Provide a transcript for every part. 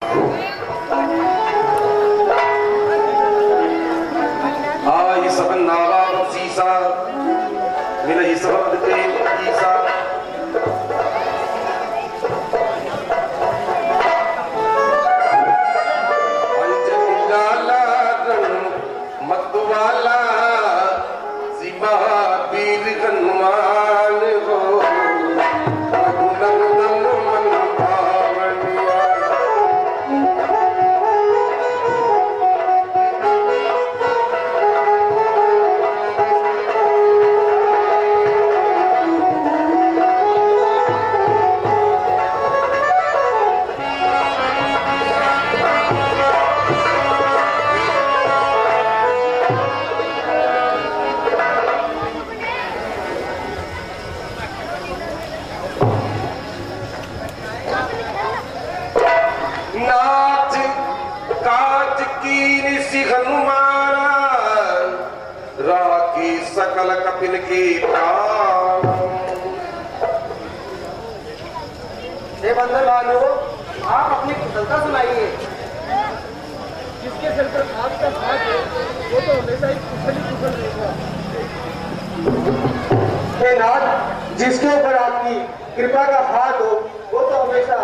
आई सब नावा सीसा मिले सब के ईसा अंजलिला मतवाला सीमा पीर हनुमान हो सकल कपिल की प्राण। बंदर भालू, आप अपनी कुशलता सुनाइए। जिसके सिर पर आपका हाथ है वो तो हमेशा ही कुशल ही कुशल रहेगा। हे नाथ, जिसके ऊपर आपकी कृपा का हाथ हो वो तो हमेशा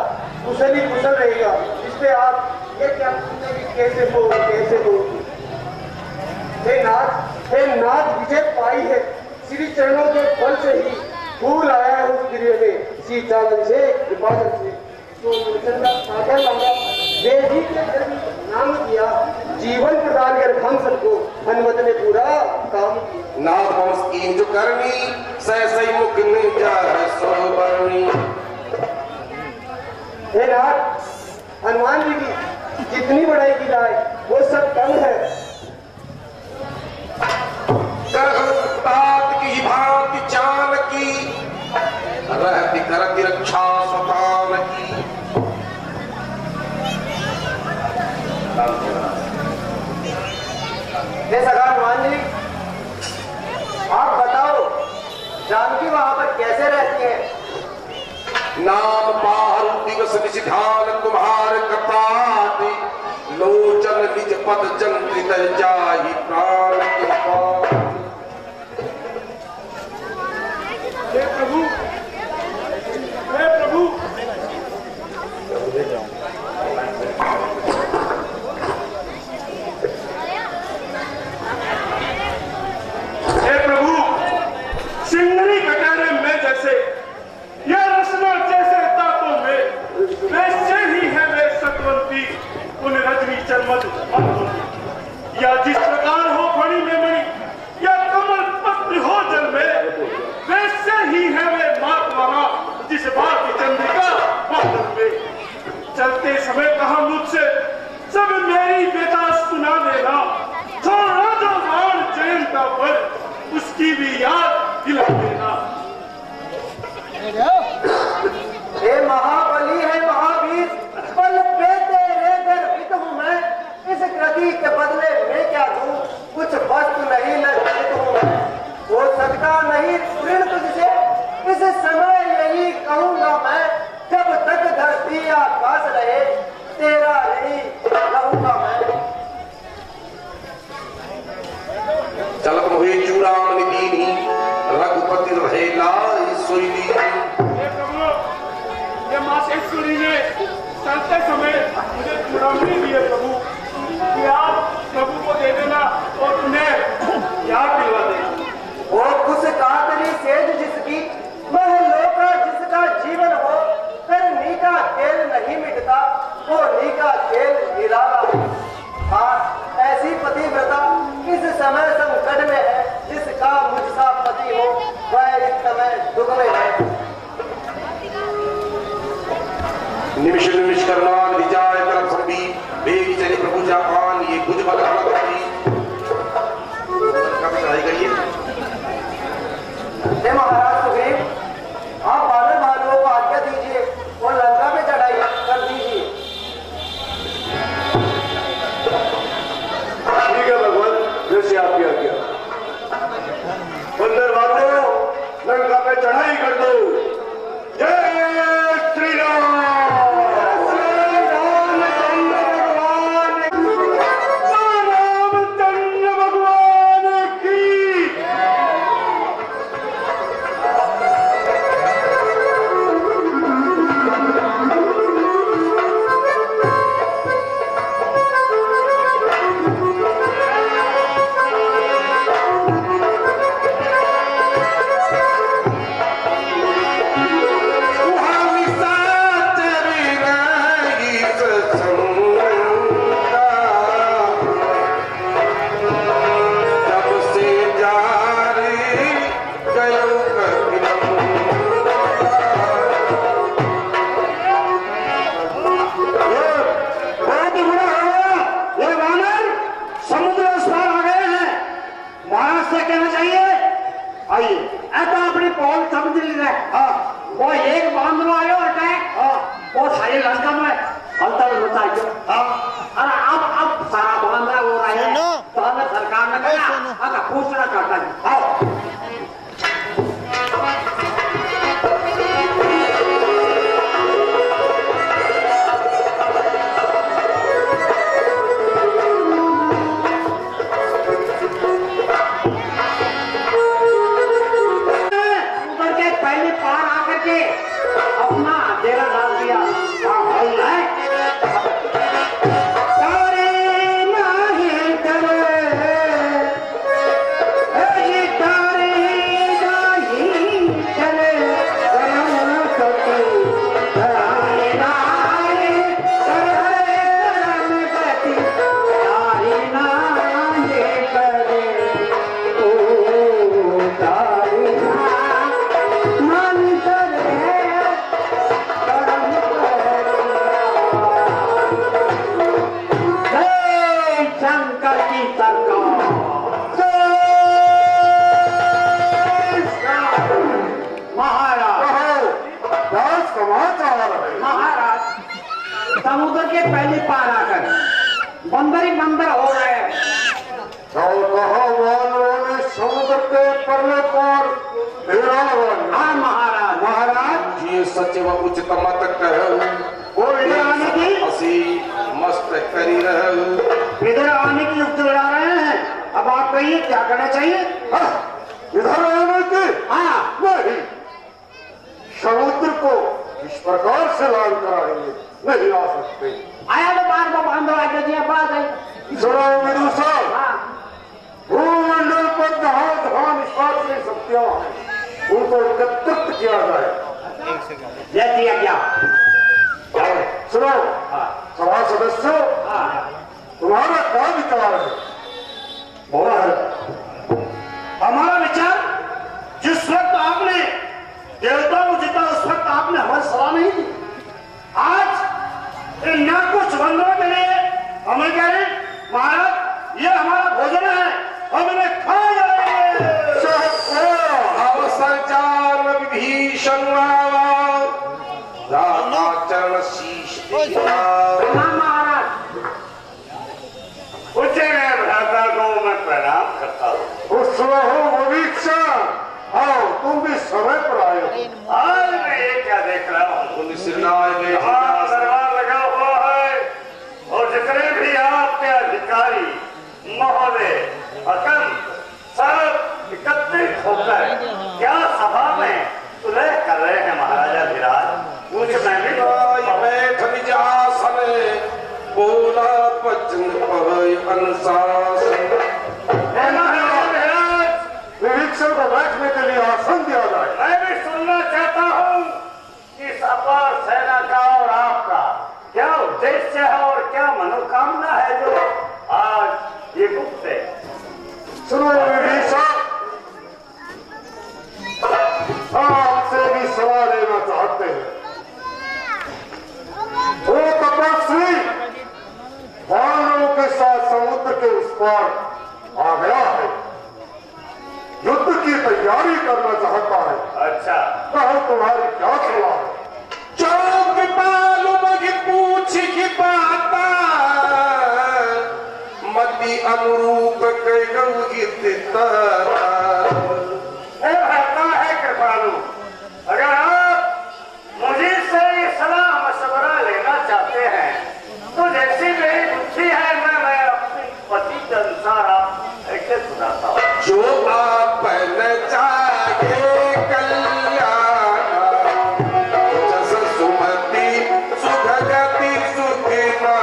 कुशल ही कुशल रहेगा। इससे आप ये क्या पूछते कि कैसे हो कैसे हो। हे नाथ विजय पाई है श्री चरणों के बल से ही फूल आया है उस गिरिये में सीतावन से हिफाजत से तो मिशन का सागर मांगा देवी के नाम किया जीवन प्रदान कर हम सबको हनुमत ने पूरा काम किया। नाथ वंश की जो करनी सहसई मुख में जा सोबरनी। हे नाथ, हनुमान जी की जितनी बड़ाई की जाए वो सब कम है। तात की भांति चाल की रहती करती रक्षा स्वतान की। हनुमान जी, आप बताओ जानकी वहां पर कैसे रहती है? नाम पार दिवस विधान तुम्हार कपाट लोचन निज पद जंत्रित जाहि प्राण के पार। हे प्रभु, हे प्रभु, हे प्रभु, सिंगरी कटारे में जैसे या रसना जैसे तापों में वैसे ही है वे सतवंती उन रजनी चरमद या जिस प्रकार हो फणी में मणि या कमल पत्र हो जल में वैसे ही है वे महात्मा जिस बात की चंद्रिका बादल में। चलते समय कहा मुझसे सब मेरी बेटा सुना देना थोड़ा जो राण जयंता पर उसकी भी याद दिला देना। हे महाबली है महावीर पल पे तेरे गर्भित हूँ मैं इस कृति के बदले मैं क्या दूं कुछ वस्तु नहीं लज्जित हूँ मैं हो सकता नहीं ऋण तुझसे इस समय यही कहूंगा मैं जब तक धरती आकाश रहे तेरा ऋणी रहूंगा मैं। चलत हुए चूड़ामणि दीनी रघुपति रहे लाल सोईली। ये मासेश्वरी ने चलते समय मुझे चूड़ामणि दी है प्रभु कि आप प्रभु को दे देना और उन्हें याद दिलवा देना। वो कुछ कातरी सेज जिसकी वह लोका जिसका जीवन हो करनी का खेल नहीं मिटता वो नी का खेल निराला है। हाँ, ऐसी पतिव्रता इस समय संकट में है जिसका मुझसा पति हो वह इस समय दुख में है। निमिष निमिष करनाल विजय करम संबी वेग चले प्रभु जापान ये कुछ बल कब चढ़ाई गई है। महाराज सुग्रीव, आप बानर भालुओं को आज्ञा दीजिए और लंका में चढ़ाई कर दीजिए। ठीक है भगवान, जैसे आपकी आज्ञा। बंदर भालुओं लंका पे चढ़ाई कर दो। जय श्री राम। समुद्र के पहले पार आकर बंदर ही बंदर हो गए। तो कहा वालों ने समुद्र के परले पर हीरावन। हाँ महाराज। महाराज ये सच व उचित मत कह वो इधर आने की असी मस्त करी रह इधर आने की युक्त लगा रहे हैं। अब आप कहिए क्या करना चाहिए? इधर आने की? हाँ नहीं, समुद्र को इस प्रकार से लाल कराएंगे, नहीं आ सकते। आया तो बार को बांधो आगे दिया बात है। सुनो विदुषा, हाँ भूमंडल पर जहां जहां निष्पादन शक्तियां हैं उनको एकत्रित किया जाए। ले दिया क्या? सुनो सभा सदस्यों, तुम्हारा क्या विचार है? बोला है। हमारा विचार जिस वक्त आपने देवता को जीता उस वक्त आपने हमारी सलाह नहीं दी। आज इन ना कुछ बंदरों के लिए हमें कह रहे महाराज ये हमारा भोजन है, हम इन्हें खा जाएंगे। अवसर विभीषण चरण शीश महाराज उज्जैन भ्राता को मैं प्रणाम करता हूँ। उस विभीषण, आओ तुम भी समय पर आए हो। आज मैं ये क्या देख रहा हूँ, हमारा दरबार लगा हुआ है और जितने भी आपके अधिकारी महोदय हकम सब एकत्रित होकर क्या सभा में सुलह कर रहे हैं महाराजा धीराज। कुछ मैं भी बैठ निजासन बोला पचन पहय अनुशासन। विभीषण को बैठने के लिए आसन दिया जाए। मैं भी सुनना चाहता हूँ कि इस अपार सेना का और आपका क्या उद्देश्य है और क्या मनोकामना है जो आज ये गुप्त है। सुनो विभीषण, आपसे भी सलाह लेना चाहते हैं। वो तपस्वी वानरों के साथ समुद्र के उस पार आ गया है, युद्ध की तैयारी करना चाहता है। अच्छा, कहो तुम्हारी क्या सलाह है? चौक पालू मगी पूछ की बाता मती अनुरूप कहू गीत रहता है कृपालु, अगर आप मुझे से सलाह मशवरा लेना चाहते हैं तो जैसी मेरी बुद्धि है मैं अपनी पति के अनुसार आप ऐसे सुनाता हूँ। जो आप चाहे कल्याण जस सुमति सुखगति सुखिना।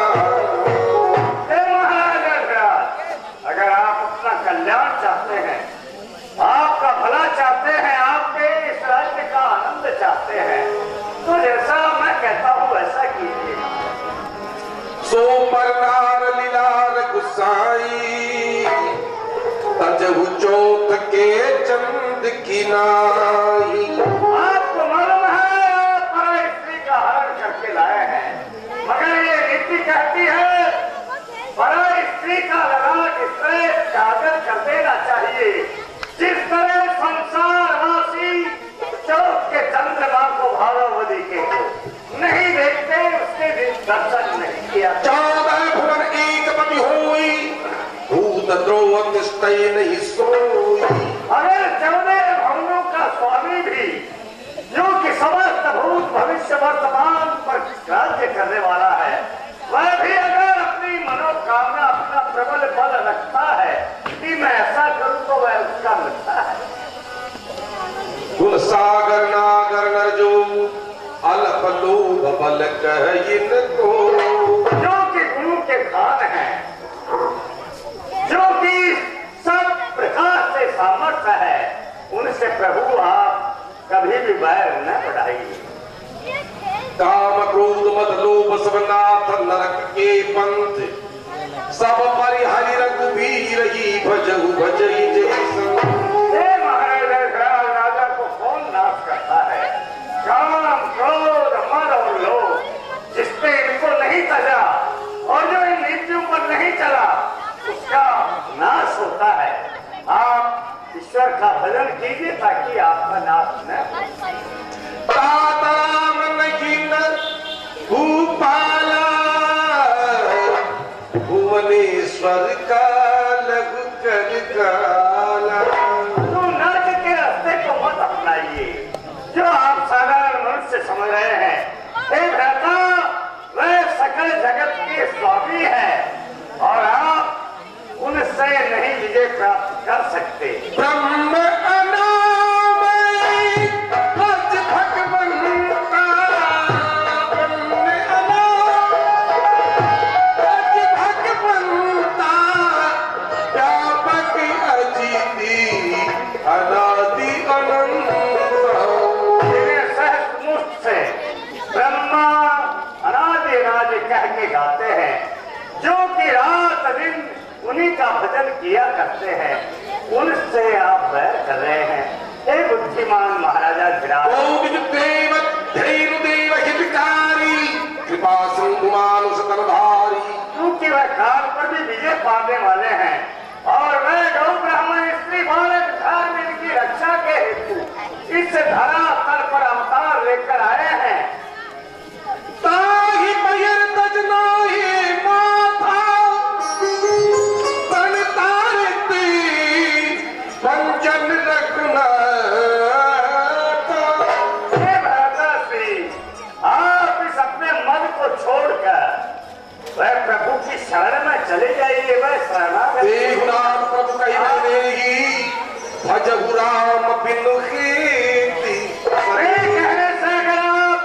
महाराजा, अगर आप अपना कल्याण चाहते हैं, आपका भला चाहते हैं, आपके इस राज्य का आनंद चाहते हैं तो जैसा मैं कहता हूँ वैसा कीजिए। सो परनार लीलार गुसाई तजहु चौथ के चंद की नाई। आपको मालूम है आप परा स्त्री का हरण करके लाए हैं, मगर ये नीति कहती है परा स्त्री का ललाट इससे कागज कर देना चाहिए। जिस तरह संसारवासी चौथ के चंद्रमा को भागवती के नहीं देखते उसके दिन दर्शन नहीं किया। 14 भुवन एक पति होई भूत द्रोह तिष्ठई नहीं सोई। अगर 14 भवनों का स्वामी भी जो कि समस्त भूत भविष्य वर्तमान पर राज्य करने वाला है, वह भी अगर अपनी मनोकामना अपना प्रबल बल रखता है कि मैं ऐसा करूं तो वह उसका मिलता है। गुण सागर नागर नर जो अलप लोभ बल कह इनको। जो कि गुरु के खान है, जो कि सब प्रकार से सामर्थ्य है, उनसे प्रभु आप कभी भी बैर न बढ़ाइए। काम क्रोध मद लोभ सब नाथ नरक के पंथ सब परिहरि रघुबीर ही भजहु भजई जैसन। राजा को कौन नाश करता है? काम क्रोध मद और लोभ जिसपे इनको नहीं तजा और जो इन नीतियों पर नहीं चला उसका नाश होता है। आप ईश्वर का भजन कीजिए ताकि आपका नाश न हो। ताताम नहीं न भूपाला ईश्वर का लघु कर काला। तो नर्क के रास्ते को मत अपनाइए जो आप साधारण मनुष्य समझ रहे हैं। हे भ्राता, वह सकल जगत के स्वामी है और आप उनसे नहीं विजय प्राप्त कर सकते। ब्रह्म अनामय रज भगवंता, ब्रह्म अनामय रज भगवंता, व्यापक अजिति अनादि अनंत। जिन्हें सहस्रमुख से ब्रह्मा अनादि अनादि कह के गाते हैं, जो कि रात दिन उन्हीं का भजन किया करते हैं, उनसे आप बैर कर रहे हैं। हे बुद्धिमान महाराजा धीराज, कृपा सिंधु मानुष तनधारी। क्योंकि वह काल पर भी विजय पाने वाले हैं और वह गौ ब्राह्मण स्त्री बालक धार्मिक की रक्षा के हेतु इस धरातल पर अवतार लेकर आए हैं। ताहि मयर तज नाहि माथा, तन तारती पंजन रघुनाथा। हे भ्राता श्री, आप इस अपने मन को छोड़कर वह प्रभु की शरण में चले जाइए। वह शरणागत देहुराम प्रभु कहि बनेगी, भजहु राम बिनु खेती। अरे कहने से अगर आप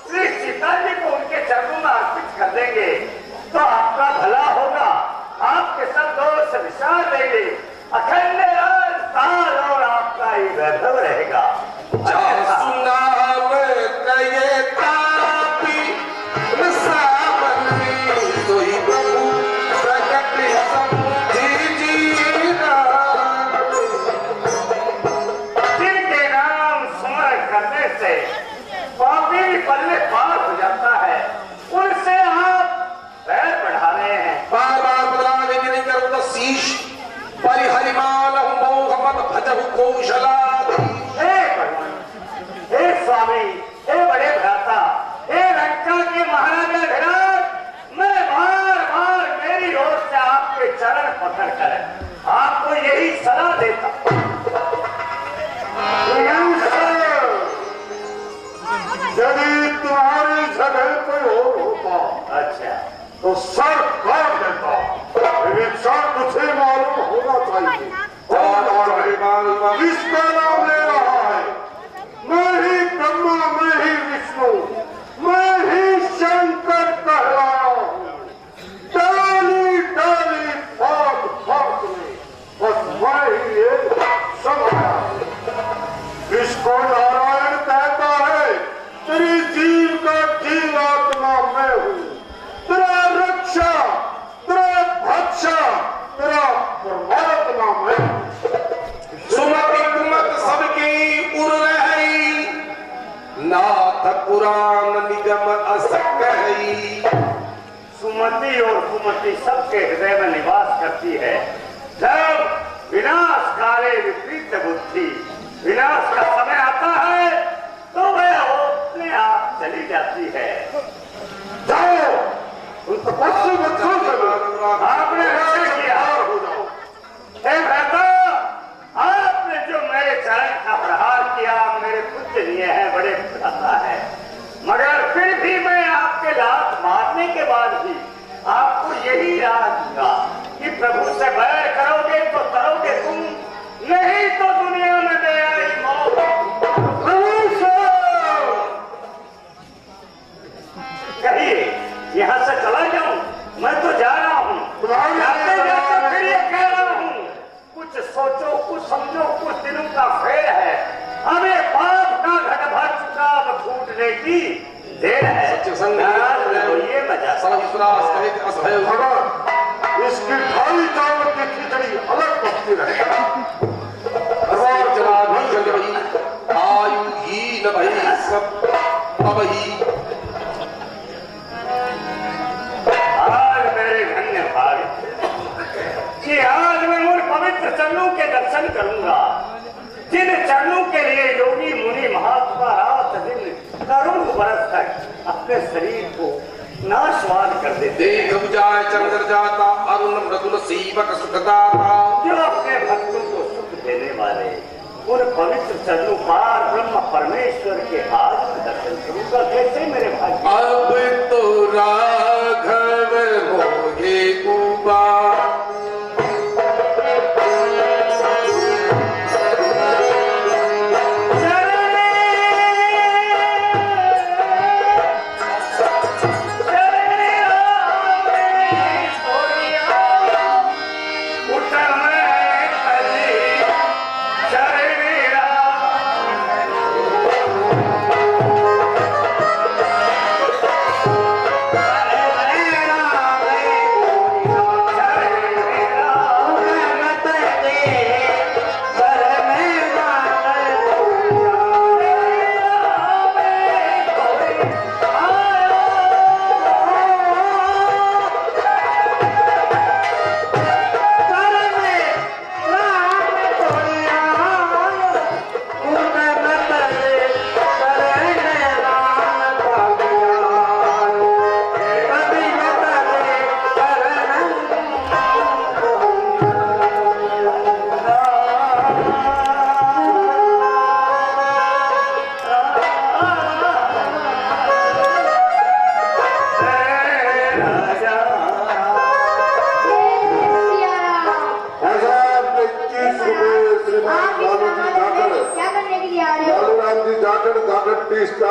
श्री सीता जी को उनके चरणों में अर्पित कर देंगे तो आपका भला होगा, आपके सब दोष विचार देंगे, अखंड राज और आपका ही वैभव रहेगा। सुनाम कये तापी सावनी, सोई प्रभु प्रकट समझी जीरा। जिनके नाम स्मरण करने से पापी पल्ले पार हो जाता है, उनसे आप पैर बढ़ा रहे हैं। बार बार बदलावे नहीं करूँ तो शीश परिहरिमान मोह मत भजहु कौशलाधि। हे भगवान, हे स्वामी, हे बड़े भ्राता, हे लंका के महाराजा धीराज, मैं बार बार मेरी ओर से आपके चरण पकड़कर आपको यही सलाह देता हूं। यदि तुम्हारी जगह कोई और होता अच्छा, तो सर काट देता। विचार तुझे मालूम होना चाहिए। कौन और है? किसका नाम ले रहा है? मैं ही ब्रह्मा, मैं ही विष्णु, मैं ही शंकर कहलाया हूँ। डाली डाली फाट फाट में बस मैं ही एक समाया हूँ। इसको नारायण कहता है, तेरी जीव का जीवात्मा मैं हूँ, तेरा रक्षा, तेरा भक्षा, तेरा परमात्मा मैं हूँ। सुमति कुमत सबके उर रही, नाथ पुराण निगम असकहि। सुमति और कुमति सबके हृदय में निवास करती है। जब विनाश काले विपरीत बुद्धि, विनाश का समय आता है तो वह अपने आप चली जाती है। जाओ, उन तपस्वी बच्चों से लो। आपने ऐसे किया। हे भ्राता, आपने जो मेरे चरण का प्रहार किया, मेरे पूजनीय है, बड़े भ्राता है, मगर फिर भी मैं आपके लात मारने के बाद भी आपको यही राह दूंगा कि प्रभु से बैर करोगे तो करोगे तुम, नहीं तो दुनिया में ले आई मौत। कहिए, यहाँ से चला जाऊं? मैं तो जा रहा हूँ। जाते जाते फिर ये कह रहा हूँ, कुछ सोचो, कुछ समझो, कुछ दिनों का फेर है। हमें पाप का घट भर चुका, अब छूटने की देर है। ये मजा भगवान, इसकी ढाई चावल की खिचड़ी अलग पकती रहे। आयु ही न भई सब अबही। आज मेरे धन्य भाग कि आज मैं उन पवित्र चरणों के दर्शन करूंगा, जिन चरणों के लिए योगी मुनि महात्मा रात दिन करोड़ों बरस तक अपने शरीर को नाशवान कर देते देख बुझाए चंद्र जाता अरुण मृदुल सीवक सुखदाता। जो अपने भक्तों को सुख देने वाले उन पवित्र चरणों पार ब्रह्म परमेश्वर के आज में दर्शन करूंगा कैसे मेरे भाग्य। अब तो राघव मोहे कुबा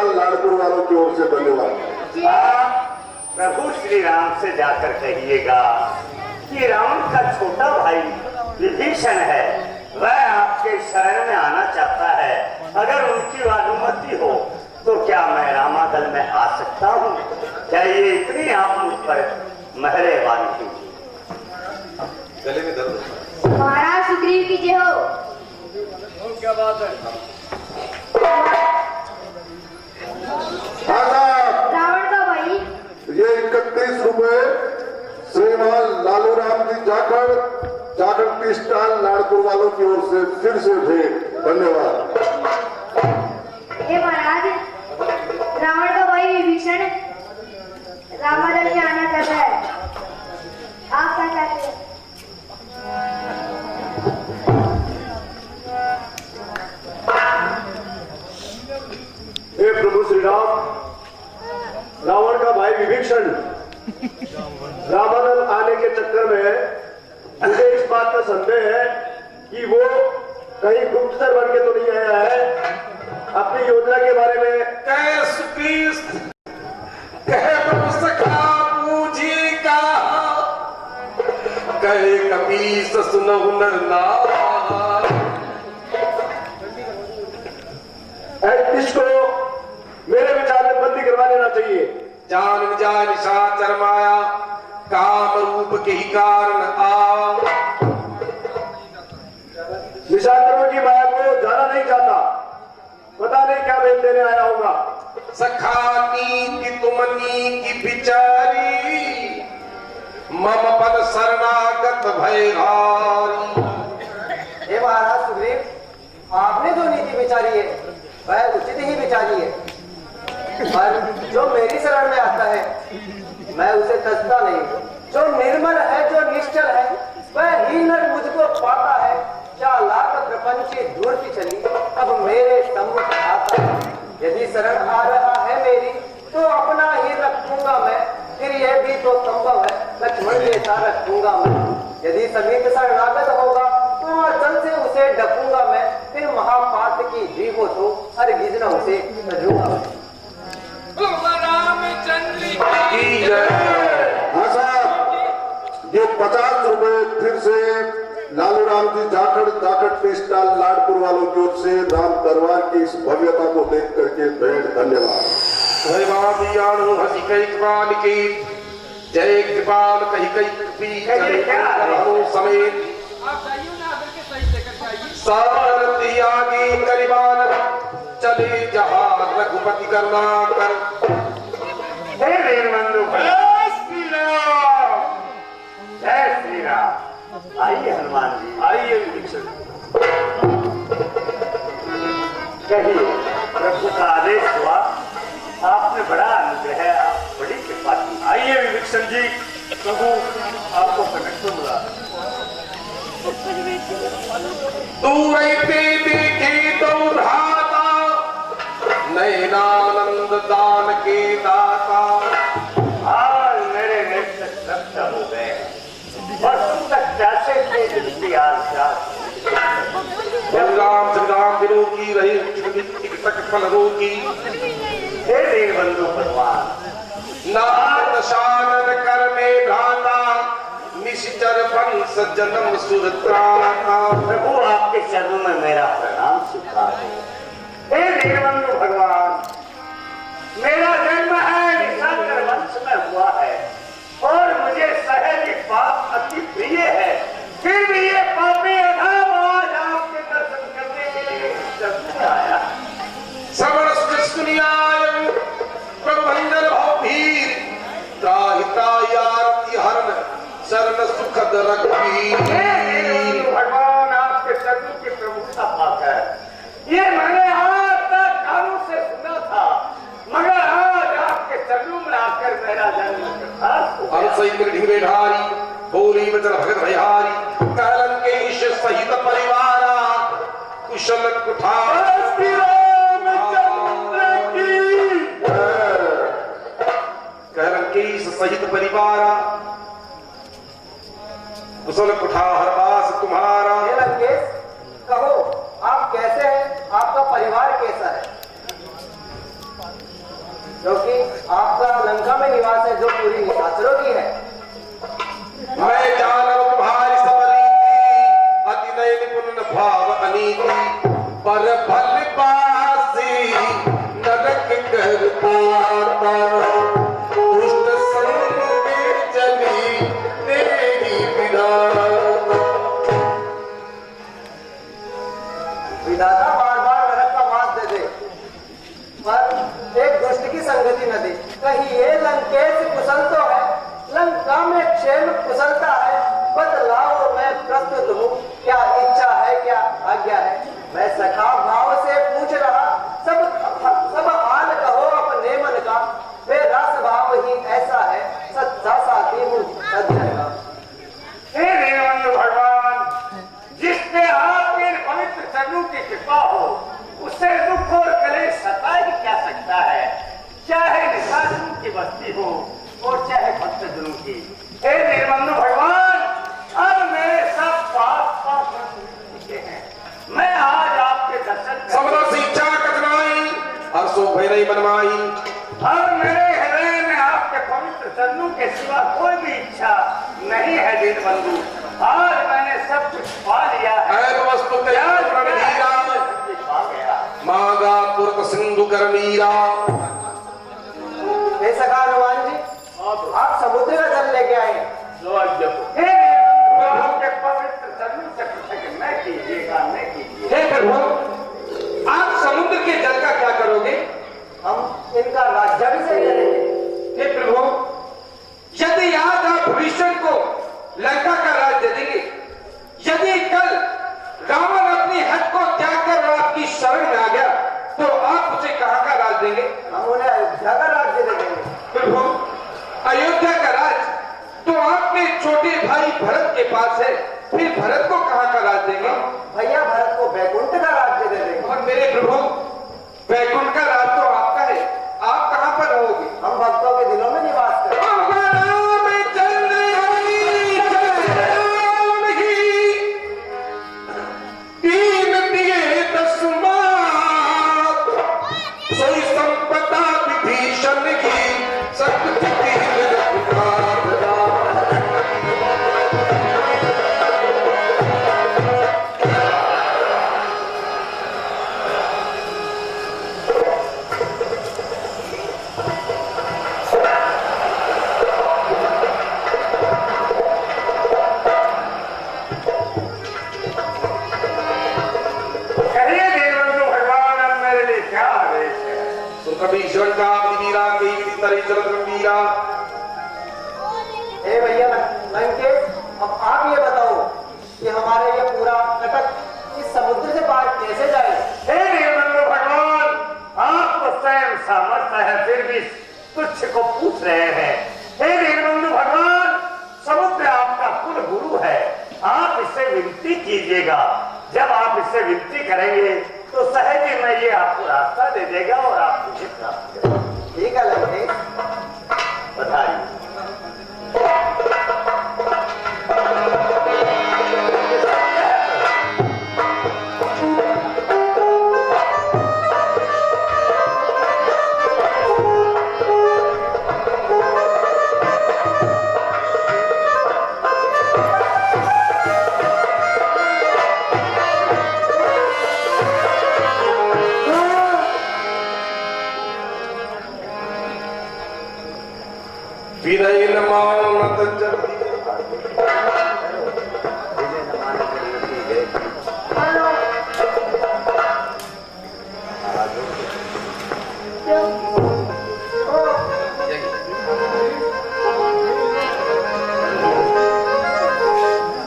लालपुर वालों की ओर से धन्यवाद। प्रभु श्री राम से जाकर कहिएगा कि रावण का छोटा भाई विभीषण है, वह आपके शरण में आना चाहता है। अगर उनकी अनुमति हो तो क्या मैं रामादल में आ सकता हूँ? क्या ये इतनी आप मुझ पर मेहरबानी कीजिए। गले में दर्द महाराज सुग्रीव की जय हो। क्या बात है? रावण का भाई ये 31 रुपए श्रीमान लालू राम जी जाकर टी स्टॉल लाड़पुर वालों की ओर से फिर से भेंट। धन्यवाद। हे महाराज, रावण का भाई विभीषण रामादल में आना चाहता है, आप क्या चाहते हैं? हे प्रभु श्री राम, रावण का भाई विभीषण रामादल आने के चक्कर में मुझे इस बात का संदेह है कि वो कहीं गुप्तचर बन के तो नहीं आया है। अपनी योजना के बारे में कह सुपीस कह प्रभु सखा पूजी का कहे कपीस सुनहु नर नार। इसको मेरे विचार में बंदी करवा लेना चाहिए। जान जा निशाचर माया काम रूप के ही कारण आ। निशाचरों की माया को जाना नहीं चाहता, पता नहीं क्या भेज देने आया होगा। सखा नीति तुम नीति बिचारी मम पद शरणागत भयहारी। हे महाराज सुग्रीव, आपने जो नीति विचारी है वह उचित ही विचारी है, पर जो मेरी शरण में आता है मैं उसे तजता नहीं। जो निर्मल है, जो निश्चल है, वह ही नर मुझको पाता है। क्या लाख प्रपंची दूर की चली अब मेरे सम्मुख आता है। यदि शरण आ रहा है मेरी तो अपना ही रखूंगा मैं, फिर यह भी तो संभव है लक्ष्मण जैसा रखूंगा मैं। यदि समीप शरणागत होगा तो अचल से उसे डपूंगा मैं, फिर महापात की जी हो तो हरगिज न उसे तजूंगा मैं। हाँ साहब, ये 50 रुपए फिर से लालू राम जी जाकर टी स्टॉल लाडपुर वालों की ओर से राम दरबार की इस भव्यता को देख करके भेंट। धन्यवाद। हसी कई कृपाल की जय कृपाल कही कई कृपी समेत सारथी आगे करीबान चले जहां रघुपति करना कर। हे वीरबंधु, जय श्री राम, जय श्री राम। आइए हनुमान जी, आइए विभीषण। कहिए, प्रभु का आदेश हुआ, आपने बड़ा अनुग्रह, आप बड़ी कृपा की। विभीषण जी, प्रभु आपको प्रकट को बुला। दूर पे देखे तो भ्राता, नयनानंद दान के दाता। आज मेरे नेत्र तृप्त हो गए और तुम तक कैसे थे जिनकी बलराम श्रीराम दिनों की रही तक फल रोगी। हे दीनबंधु भगवान, नाथ शानन कर में भ्राता, निश्चर वंश जन्म सुरत्राता। प्रभु आपके चरणों में मेरा प्रणाम स्वीकार है। हे दीनबंधु भगवान, मेरा जन्म है निशाचर वंश में हुआ है और मुझे सहज पाप अति प्रिय है, फिर भी ये पापी अधम आज आपके दर्शन करने के लिए चलते आया। श्रवण सुनियाय प्रभंजन भवभीर, त्राहिता यारति हरण शरण सुखद रघुवीर। भगवान आपके चरणों की प्रभुता पाकर ये मैंने आज तक कानों से सुना था, मगर आज आपके चरणों में आकर मेरा जन्म यथार्थ हो गया। सहित ढीवे ढारी, बोली वचन भगत भयारी। कहलंकेश सहित परिवारा, कुशल कुठार। कहलंकेश सहित परिवारा, कुशल कुठार वास तुम्हारा। हे लंकेश, कहो आप कैसे हैं, आपका परिवार कैसा है? क्योंकि आपका लंका में निवास है जो पूरी निशाचरों की है। मैं जानव तुम्हारी सब रीति, अति नय निपुण भाव अनीति। पर भल पासी नरक कर पाता, दुष्ट संग में चली तेरी विधाता। विधाता बार बार नरक का वास दे दे, पर एक दुष्ट की संगति न दे। कहीं ये लंकेश कुशल तो है, लंका में क्षेम कुशलता है। बतलाओ मैं प्रस्तुत हूँ, क्या इच्छा है, क्या आज्ञा है? मैं सखा भाव से पूछ रहा, सब हाल कहो अपने मन का। वे रस भाव ही ऐसा है, सच्चा साथी हूँ सज्जन का। हे दीनबंधु भगवान, जिसपे आपके पवित्र चरणों की कृपा हो, उससे दुख और कलेश सता ही क्या सकता है, चाहे निशाचरों की बस्ती हो और चाहे भक्तजनों की। हे दीनबंधु भगवान, अब मेरे सब पाप हो चुके हैं। मैं आज आपके दर्शन सबला शिक्षा कतनाई, हर्षो भय नहीं मनमाई। अब मेरे हृदय में आपके पवित्र चरणों के सिवा कोई भी इच्छा नहीं है दीनबंधु। आज मैंने सब कुछ पा लिया है। ऐन वस्तु त्याग रणधीरा, पा गया। मांगा तुरत सिंधु कर मीरा। हे सखा हनुमान जी, आप समुद्र का जल लेके आए। हे प्रभु के पवित्र चरणों से पूछा कि मैं कीजिएगा, मैं कीजिएगा। हे प्रभु, आप समुद्र के जल का क्या करोगे? हम इनका राज्याभिषेक करेंगे। हे प्रभु, यदि आज आप विभीषण को लंका का राज दे देंगे, यदि कल रावण अपनी हद को त्याग कर आपकी शरण में आ गया, तो आप उसे कहां का राज देंगे? हम उन्हें अयोध्या का राज्य दे देंगे। प्रभु, अयोध्या का राज तो आपने छोटे भाई भरत के पास है, फिर भरत को कहां का राज देंगे? भैया भरत को बैकुंठ का राज्य दे देंगे। और मेरे प्रभु, बैकुंठ का राज तो आपका है, आप कहां पर रहोगे? हम भक्तों के दिलों में निवास करेंगे। सोई संपदा विभीषण की, शक्ति विभीषण का वीरा के विधि तरे चलत वीरा। हे भैया लंकेश, अब आप ये बताओ कि हमारे ये पूरा कटक इस समुद्र से पार कैसे जाए? हे दीनबंधु भगवान, आप तो स्वयं सामर्थ्य है, फिर भी तुच्छ को पूछ रहे हैं। हे दीनबंधु कीजिएगा। जब आप इससे विनती करेंगे तो सहज ही में ये आपको रास्ता दे देगा और आप मुझे प्राप्त करेंगे। ठीक है लंकेश, बताइए। विनय नमानत जल्दी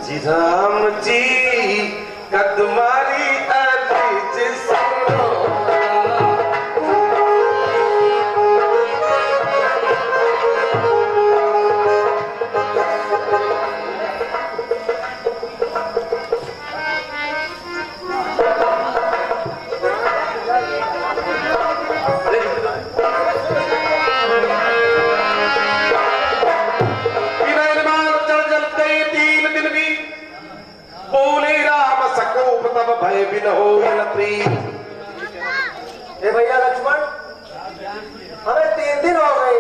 जी राम जी कदमारी अर्ज सुनो भय बिन हो ए भैया लक्ष्मण, हमें 3 दिन हो गए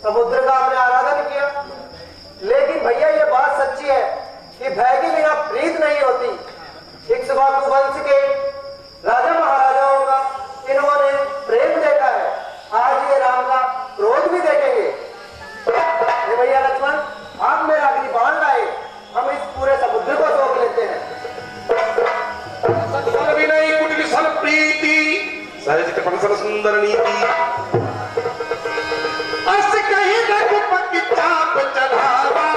समुद्र का हमने आराधन किया, लेकिन भैया ये बात सच्ची है कि भय के बिना प्रीत नहीं होती। इक्ष्वाकु वंश के राजा महाराजाओं का इन्होंने प्रेम देखा है, आज ये राम का क्रोध भी देखेंगे। ए भैया लक्ष्मण, आप मेरा अग्नि बाण लाए, हम इस पूरे समुद्र को रोक लेते हैं। विनय कुटिल सल प्रीति सहज कृपण सल सुंदर नीति अस कहीं रघुपति चाप चढ़ावा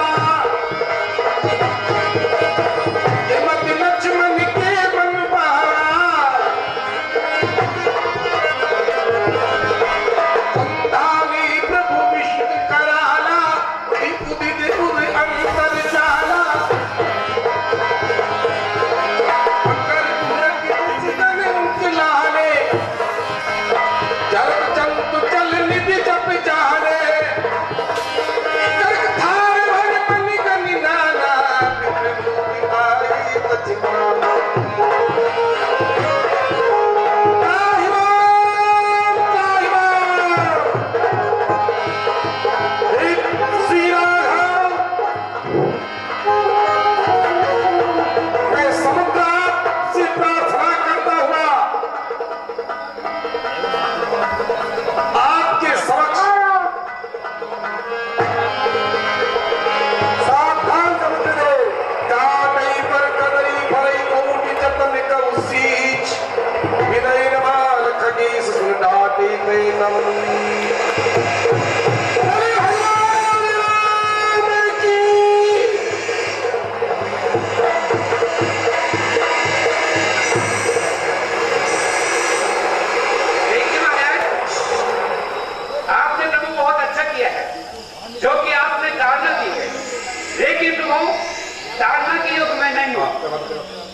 ये मत लक्ष्मण के बनवार संतानी प्रभु विष्णु कराला उदित उर अंतर जाला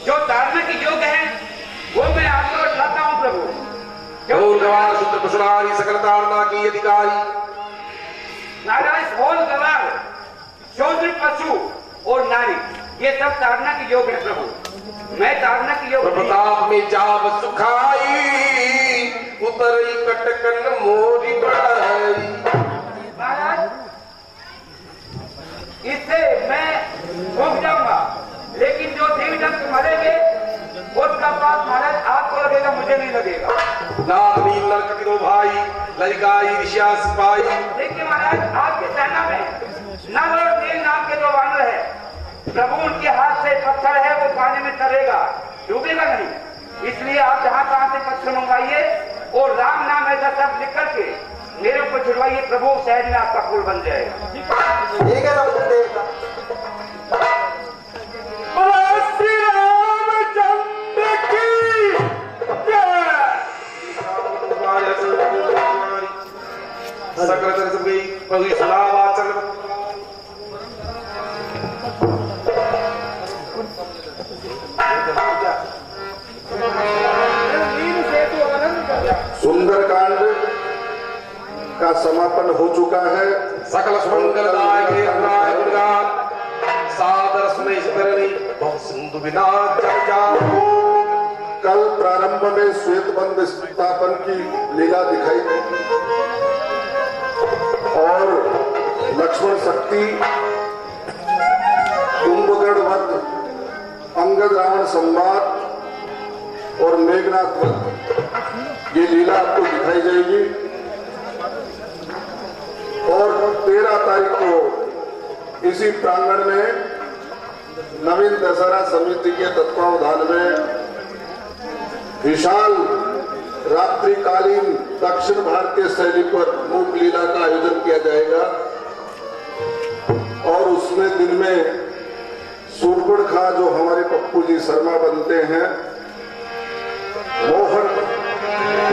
जो ताड़ना की योग है वो मैं आपको उठाता हूँ प्रभु। शुद्ध पशुनारी सकल ताड़ना की अधिकारी नारायण होल गवार शूद्र पशु और नारी ये सब ताड़ना की योग है प्रभु। मैं ताड़ना की योग प्रताप में जाब सुखाई उतरी कटकन मोरी बढ़ाई। महाराज इससे मैं रुक जाऊंगा, लेकिन जो देवी दंत मरेंगे उसका पाप महाराज आपको लगेगा, मुझे नहीं लगेगा। नाग नील नरक के 2 भाई ललिकाई ऋषिया सिपाही। देखिए महाराज आपकी सेना में नल और नील नाम के 2 वानर है प्रभु। उनके हाथ से पत्थर है वो पानी में तरेगा, डूबेगा नहीं। इसलिए आप जहाँ तहाँ से पत्थर मंगवाइए और राम नाम ऐसा शब्द लिख करके मेरे ऊपर छुड़वाइए प्रभु। शहर में आपका पुल बन जाएगा। ठीक है रामदेव का। श्री रामचंद्र की सकल तरह से गई प्रभु सलाम आचरण का समापन हो चुका है। सकल सुमंगलदायक हृदय गुणगान सादर सुने करनी बहु सिंधु बिना जग जाओ। कल प्रारंभ में श्वेतबंध स्थापन की लीला दिखाई दी और लक्ष्मण शक्ति, कुंभकर्ण वध, अंगद रावण संवाद और मेघनाथ वध, ये लीला आपको दिखाई जाएगी। और 13 तारीख को इसी प्रांगण में नवीन दशहरा समिति के तत्वावधान में विशाल रात्रिकालीन दक्षिण भारतीय शैली पर मूक लीला का आयोजन किया जाएगा और उसमें दिन में सूर्पणखा जो हमारे पप्पू जी शर्मा बनते हैं मोहन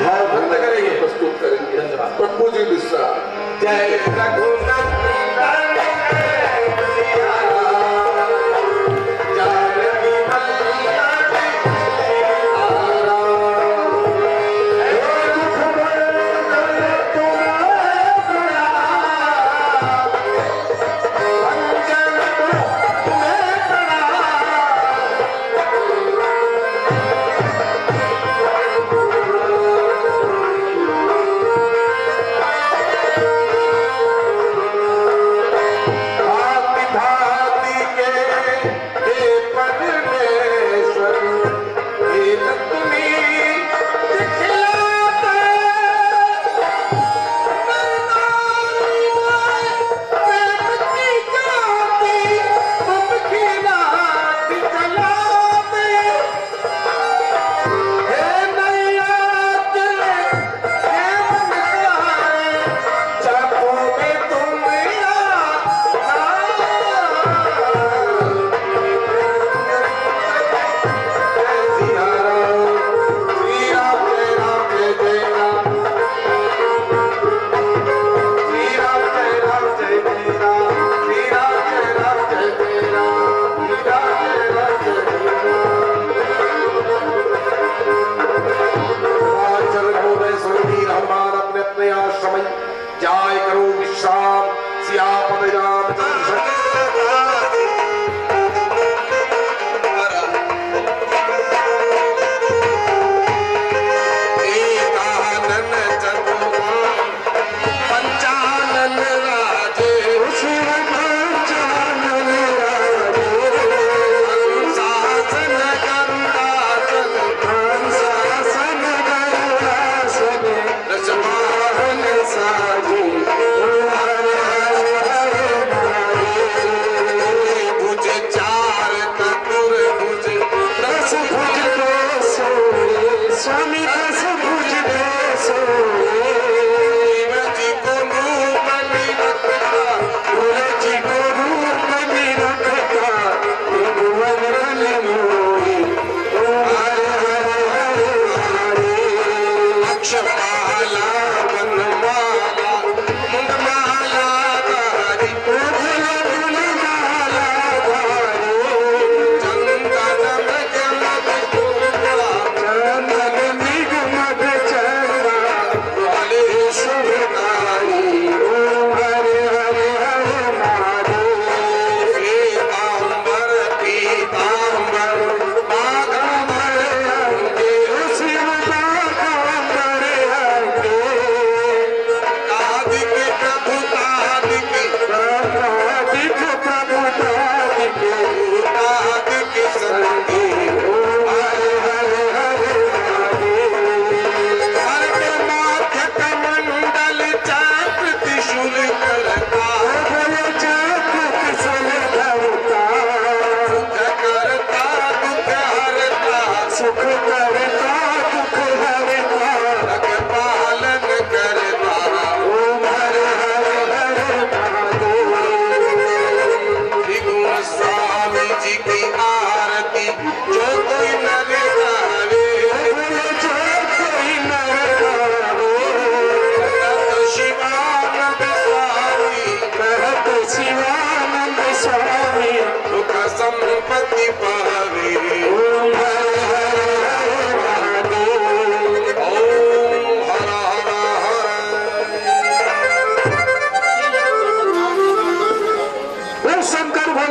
भाव बंद करेंगे, प्रस्तुत करेंगे। धन्यवाद। पप्पू जी मिश्रा। जय रघुनाथ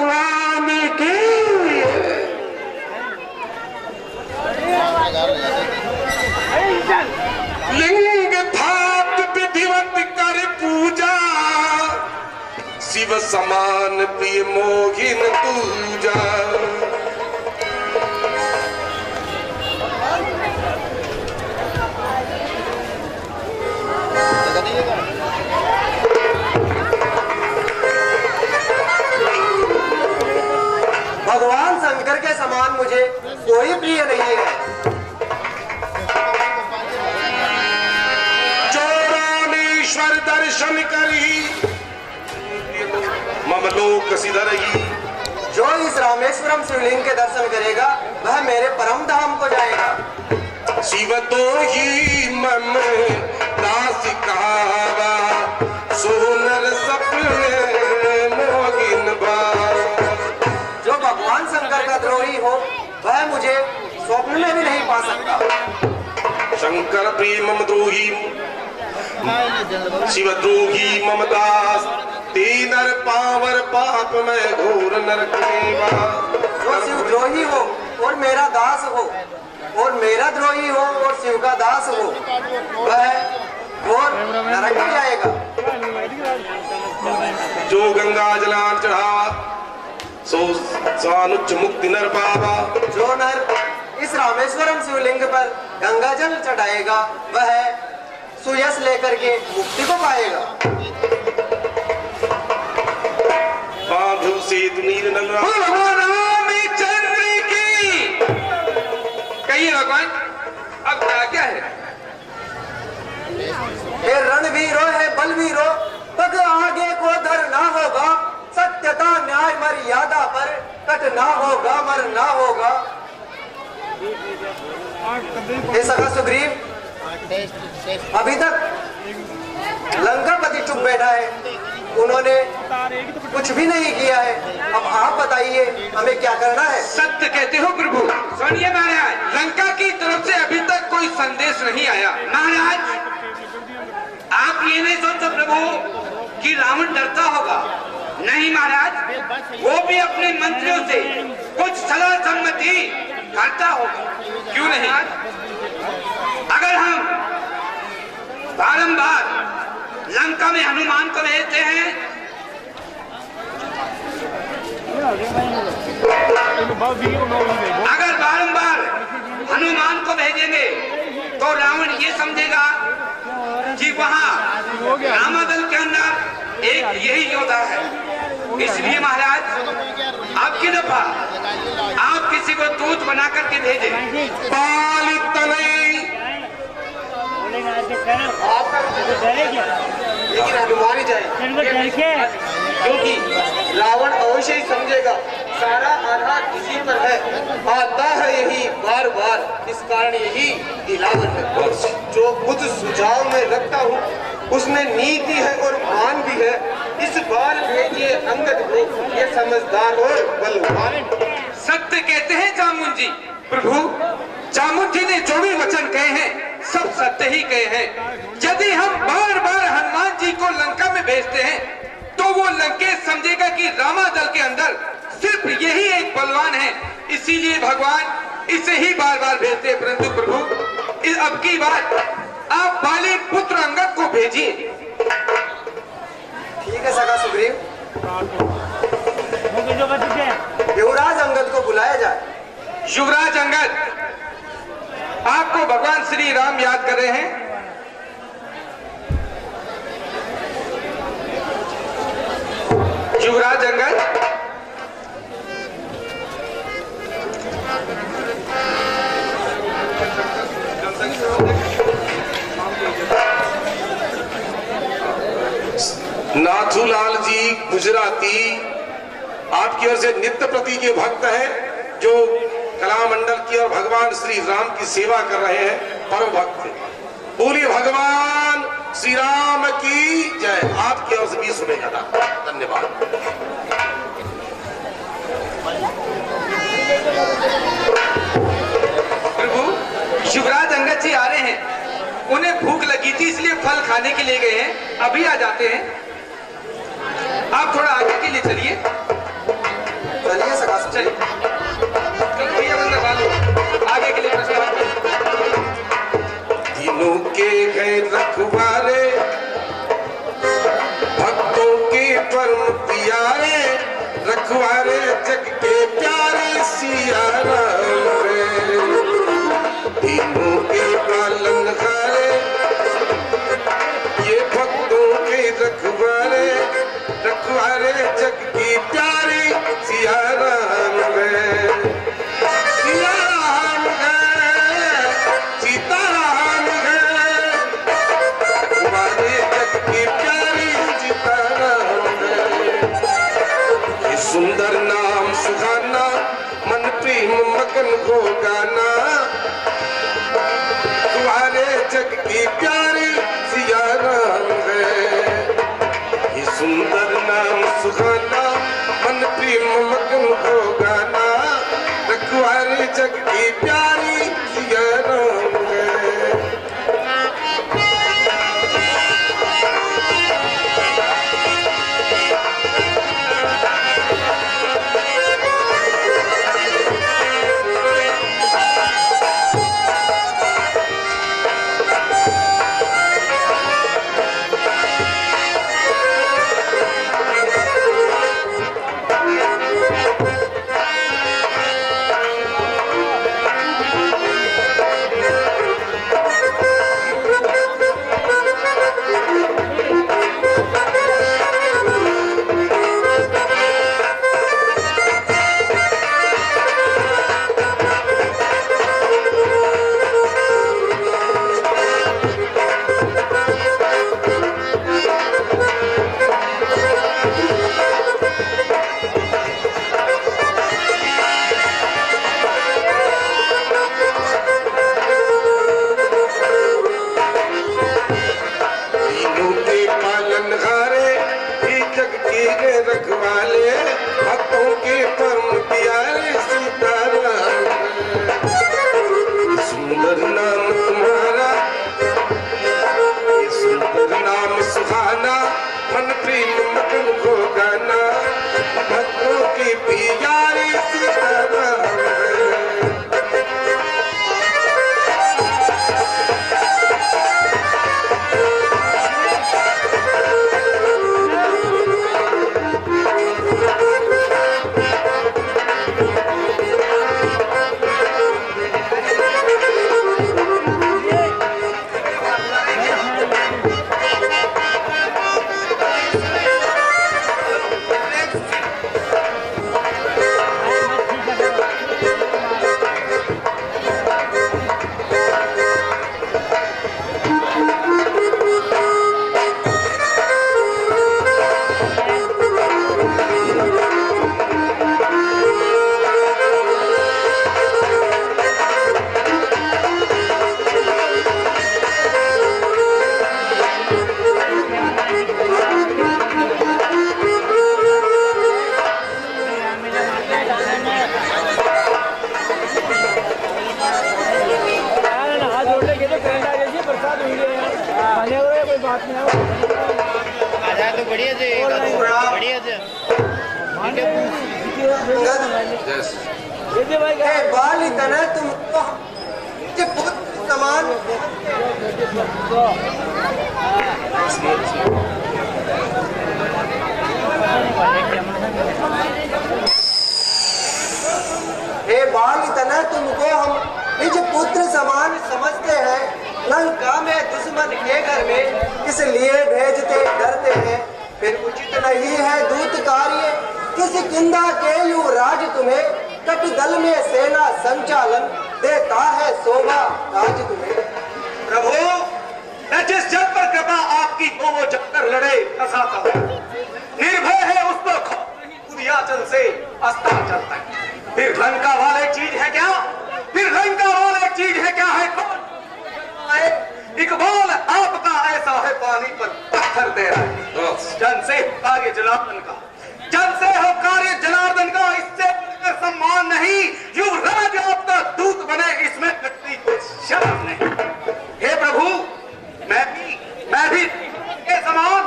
भगवान की। लिंग थाप विधिवत कर पूजा, शिव समान प्रिय मोहिन पूजा। भगवान शंकर के समान मुझे कोई प्रिय नहीं है। जो रामेश्वर दर्शन करी ममलोक सिधरही। जो इस रामेश्वरम शिवलिंग के दर्शन करेगा वह मेरे परम धाम को जाएगा। शिव तो ही मम दास कहावा, सोनर सपने मोगिन बाबा। जो भगवान शंकर का द्रोही हो वह मुझे स्वप्न में भी नहीं पा सकता। शंकर प्रेम मम द्रोही, शिव द्रोही मम दास, तीनर पावर पाप में घोर नरक देवा। जो शिव द्रोही हो और मेरा दास हो, और मेरा द्रोही हो और शिव का दास हो, वह घोर नरक में जाएगा। जो गंगा जलान चढ़ा सो सानुज मुक्ति नर पावा। जो नर इस रामेश्वरम शिवलिंग पर गंगा जल चढ़ाएगा वह सुयश लेकर के मुक्ति को पाएगा। बांधु से नील नल चंद्र की। कहिए भगवान अब क्या है? हे रणवीरो है बलवीरो, तक आगे को धरना होगा। सत्यता न्याय मर्यादा पर कटना होगा, मरना होगा। हे सखा सुग्रीव, अभी तक लंकापति चुप बैठा है, उन्होंने कुछ भी नहीं किया है। अब आप बताइए हमें क्या करना है? सत्य कहते हो प्रभु। सुनिए महाराज, लंका की तरफ से अभी तक कोई संदेश नहीं आया। महाराज आप ये नहीं सोचो प्रभु कि रावण डरता होगा। नहीं महाराज, वो भी अपने मंत्रियों से कुछ सलाह सम्मति करता होगा। क्यों नहीं? अगर हम बारंबार लंका में हनुमान को भेजते हैं, अगर बारंबार हनुमान को भेजेंगे तो रावण ये समझेगा कि वहां रामादल के अंदर एक यही योद्धा है। इसलिए महाराज आपकी दफा आप किसी को दूत बना करके भेजें। पालित लेकिन हनुमान ही जाए, क्योंकि रावण अवश्य ही समझेगा सारा आधार इसी पर है। आता है यही बार बार, इस कारण यही दिलावर है। जो खुद सुझाव में रखता हूँ उसमें नीति है और मान भी है। इस बार भेजिए अंगद को, ये समझदार और बलवान। सत्य कहते हैं जामुन जी। प्रभु जामुन जी ने जो भी वचन कहे हैं सब सत्य ही कहे हैं। यदि हम बार बार हनुमान जी को लंका में भेजते हैं तो वो लंकेश समझेगा कि रामा दल के अंदर सिर्फ यही एक बलवान है। इसीलिए भगवान इसे ही बार बार भेजते हैं। परंतु प्रभु अब की बात आप बाली पुत्र अंगद को भेजिए। ठीक है सखा सुग्रीव, युवराज अंगद को बुलाया जाए। युवराज अंगद, आपको भगवान श्री राम याद कर रहे हैं। युवराज अंगद, नाथूलाल जी गुजराती आपकी ओर से नित्य प्रति के भक्त हैं, जो कलामंडल की और भगवान श्री राम की सेवा कर रहे हैं, परम भक्त। बोलिए भगवान श्री राम की जय। आपकी ओर से भी सुनेगा था। धन्यवाद। प्रभु युवराज अंगद जी आ रहे हैं, उन्हें भूख लगी थी इसलिए फल खाने के लिए गए हैं। अभी आ जाते हैं। आप थोड़ा आगे के लिए चलिए। परम प्यारे रखवारे जग के प्यारे सिया राम है। तीनों के पालन हारे ये भक्तों के रखवारे रखवारे जग की प्यारी सिया राम है। सिया राम है सीता राम है रखवारे जग की प्यारी सीता राम है। ये सुंदर नाम सुहाना मन प्रेम मगन हो गाना तुम्हारे जग की प्यारी सिया राम है। ये सुंदर नाम सुहाना मन प्रेम मगन हो गाना रखवारे जग की प्यारी सिया राम है। रखवाले भक्तों के परम प्यारे सीताराम सुंदर नाम तुम्हारा ये सुंदर नाम सुहाना मन प्रेम मगन को गाना भक्तों के प्यारे सीताराम बाल इतना तुम के पुत्र समान हे बाल इतना तुमको हम निज पुत्र समान समझते हैं। लंका में दुश्मन के घर में इसलिए भेजते डरते हैं। फिर उचित नहीं है दूत कार्य किसी किंदा के युवराज तुम्हें। कट दल में सेना संचालन देता है शोभा ताज तुम्हें। प्रभु मैं जिस जन पर कृपा आपकी हो वो जबकर लड़े फंसाता हूँ। निर्भय है उस पर खुदियाचल से अस्ताचल तक। फिर लंका वाले चीज है क्या? फिर लंका वाले चीज है क्या है? कौन इकबाल आपका ऐसा है पानी पर पत्थर दे रहा है। जन से कार्य जनार्दन का, जन से हो कार्य जनार्दन का। इससे सम्मान नहीं युवराज आपका दूत बने इसमें लगती कोई शर्म नहीं। हे प्रभु मैं भी के समान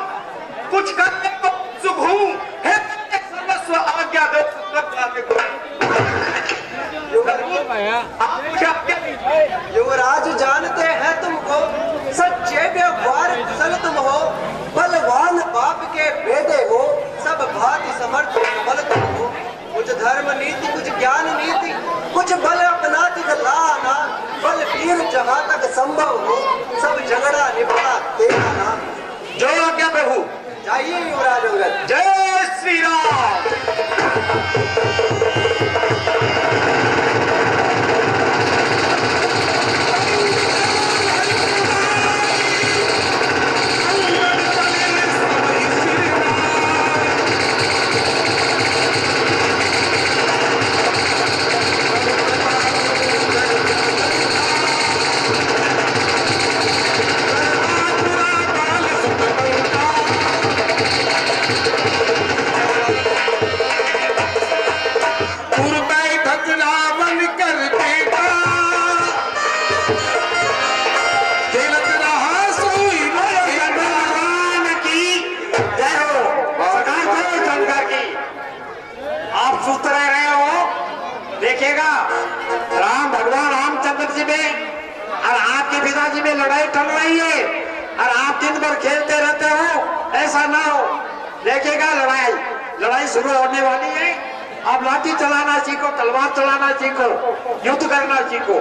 कुछ करने को सुख हूँ। हे सर्वस्व आज्ञा दो युवराज जानते हैं तुमको सच्चे व्यवहार कुशल तुम हो। बलवान बाप के बेटे हो फिर जहाँ तक संभव हो सब झगड़ा निपटा देना नाम। जो आज्ञा प्रभु। जाइए युवराज अंगद। जय श्री राम। देखिएगा, राम भगवान रामचंद्र जी में और आपके पिताजी में लड़ाई टल रही है और आप दिन भर खेलते रहते हो, ऐसा ना हो। देखिएगा, लड़ाई शुरू होने वाली है। आप लाठी चलाना सीखो, तलवार चलाना सीखो, युद्ध करना सीखो।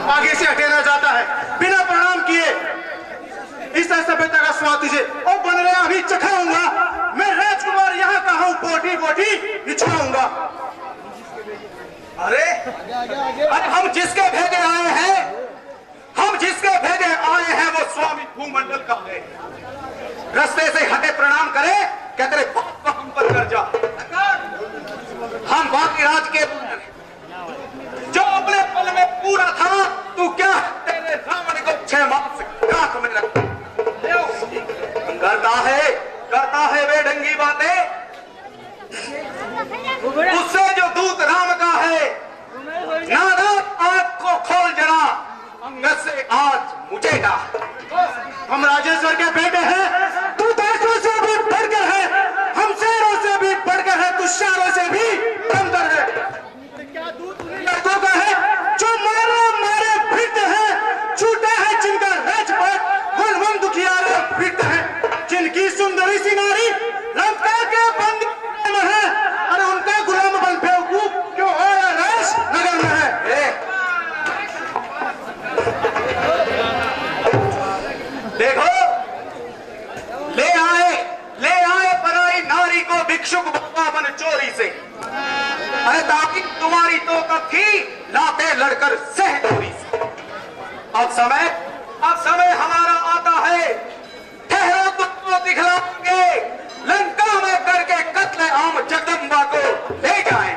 आगे से हटे ना जाता है, बिना प्रणाम किए। इस सभ्यता का स्वाद दीजिए और बन रहे अभी चखाऊंगा। मैं राजकुमार यहाँ का हूँ, बोटी बोटी निचखाऊंगा। अरे हम जिसके भेजे आए हैं वो स्वामी भूमंडल का है। रास्ते से हटे प्रणाम करे, कहते रहे बाप को हम पर कर जा। हम बाकी राज के जो अपने पल में पूरा था, तू क्या तेरे रावण को 6 मास राख में रख करता है वे ढंगी बातें। उससे जो दूत राम का है, नाना आग को खोल जरा, अंगद से आज मुझे डाल। हम राजेश्वर के बेटे हैं, तू देशों से भी बढ़कर है, हम शेरों से भी बढ़कर है, तू शारों से भी कमतर है। लड़कों का है जो मारे फिरते हैं, छूटा है जिनका राजपाट, वन दुखियारे फिरते हैं, जिनकी सुंदरी सी नारी लंका के बंद में है, अरे उनका गुलाम बन बेवकूफ क्यों हो राज नगर में है। देखो, ले आए पराई नारी को भिक्षुक बाबा बन चोरी से, अरे ताकि तुम्हारी तो कखी लाते लड़कर सह दूरी से। अब समय हमारा आता है, ठहरो तुमको दिखलाएंगे, लंका में करके कत्ले आम जगदम्बा को ले जाएं।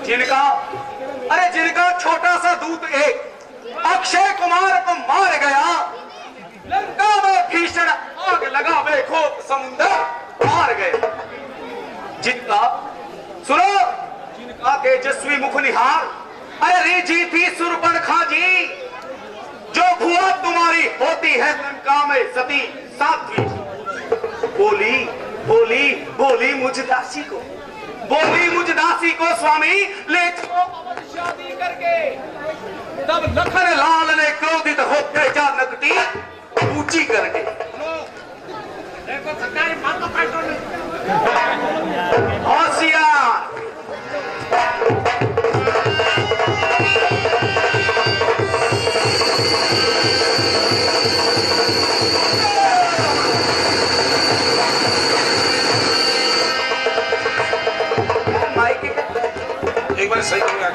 जिनका छोटा सा दूत एक अक्षय कुमार को मार गया, लंका में भीषण आग लगा वे खोप समुद्र मार गए। जिनका तेजस्वी मुख निहार, अरे रीझी थी सुरपणखा जी, जो भुआ तुम्हारी होती है लंका में सती साध्वी। बोली मुझ दासी को स्वामी ले शादी करके। तब लखन लाल ने क्रोधित होकर जा नकटी ऊंची करके। देखो सरकारी माता पैसों में होशियार। एक बार सही करूंगा।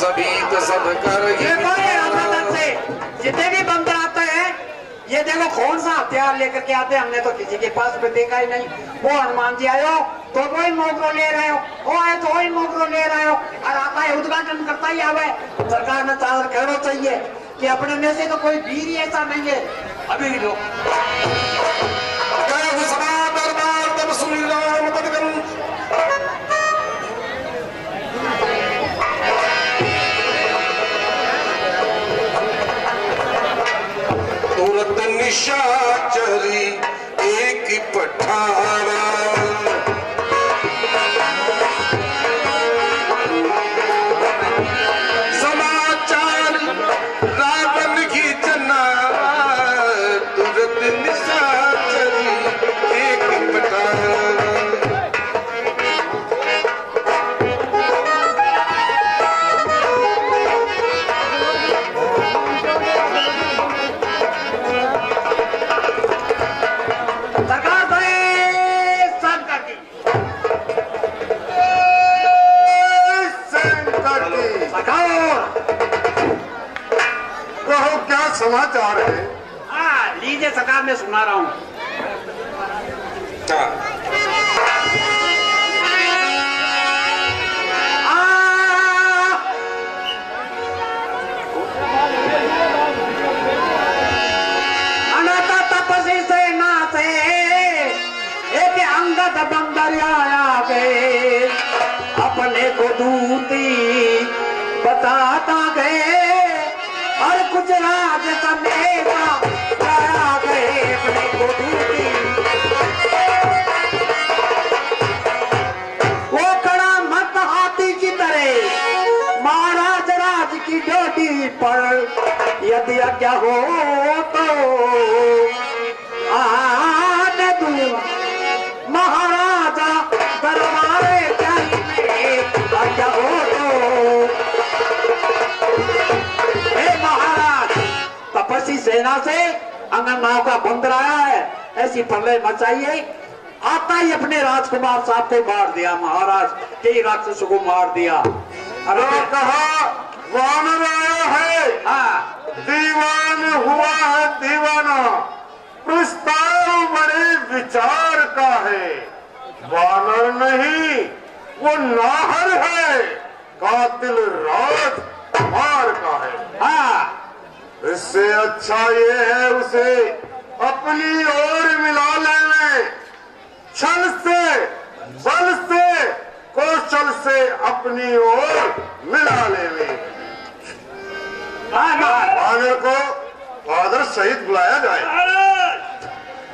सभी तो सब कर ये कोई रामानंद से जितने भी बंदर आते हैं, ये देखो कौन सा हथियार लेकर के आते हैं, हमने तो किसी के पास में देखा ही नहीं। वो हनुमान जी आयो तो वही मोगरो ले रहे हो, वो आए तो वही मोगरो ले रहे हो, और आता है उद्घाटन करता ही आवे। सरकार ने चादर कहना चाहिए कि अपने में से तो कोई वीर ही ऐसा नहीं है। अभी लोग दरबार तब सुन राम तदगम तुरंत निशाचरी एक पठारा समाचार रावण की जना तुरंत निशाचरी एक पठारा सरकार भाई सब कर दी। सरकार कहो क्या समाचार है? हाँ लीजिए सरकार, मैं सुना रहा हूँ। अनाथ तपसी से नाचे एक अंगद बंदर आया गए, अपने को दूती बताता गए, और कुछ राज समेता आया गए, अपने को दूती। वो कड़ा मत हाथी की तरह महाराज राज की ड्यूटी पर, यदि आज्ञा हो तो आने दूं महाराजा दरबारे चाहिए, आज्ञा हो तो। हे महाराज, तपस्वी सेना से अंगनाओं का बंदर आया है, ऐसी प्रलय मचाइए। आता ही अपने राजकुमार साहब को मार दिया महाराज, कई राक्षसों को मार दिया। अरे कहा वानर आया है, हाँ दीवान हुआ है दीवाना, प्रस्ताव बड़े विचार का है। वानर नहीं, वो नाहर है, कातिल राजकुमार का है। हाँ इससे अच्छा ये है उसे अपनी ओर मिला लेने, छल से बल से कौशल से अपनी ओर मिला लेने। वानर को फादर सहित बुलाया जाए। महाराज,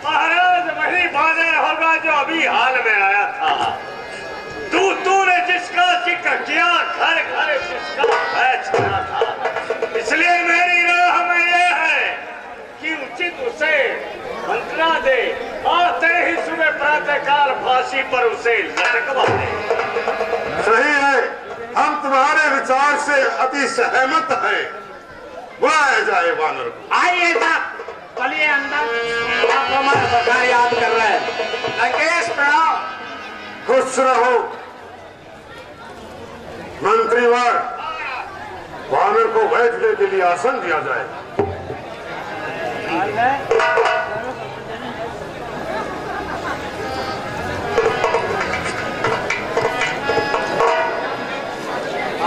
महाराज वही वानर होगा जो अभी हाल में आया था। तूने जिसका जिक्र किया, घर घर जिसका भय छाया था। इसलिए मेरी राह में यह है कि उचित उसे मंत्रणा दे, आते ही सुबह प्रातःकाल फांसी पर उसे लटकवा दे। सही है, हम तुम्हारे विचार से अति सहमत हैं। बुलाया जाए वानर को। आइए साहब, चलिए अंदर। आप हमारा सरकार याद कर रहे हैं। लंकेश प्रणाम। खुश रहो मंत्रीवर, वानर को बैठने के लिए आसन दिया जाए।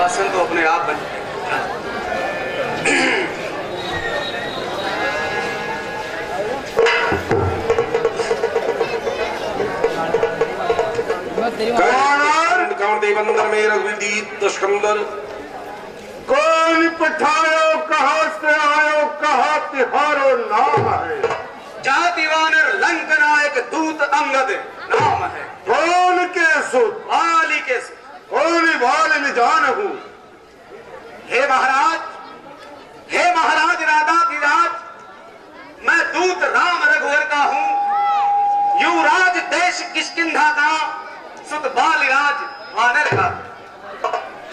आसन तो अपने आप बन कौन देवंदर में रघुवीर दुष्कंदर, कौन पठायो, कहाँ से आयो, कहा तिहारो नाम है। जाति वानर लंक नायक दूत अंगद नाम है। कौन के सुत, बाली के कौन बाल निजान हूँ। हे महाराज, हे महाराज राजाधिराज, मैं दूत राम रघुवर का हूँ, युवराज देश किष्किंधा का, सुत बालिराज वानर का।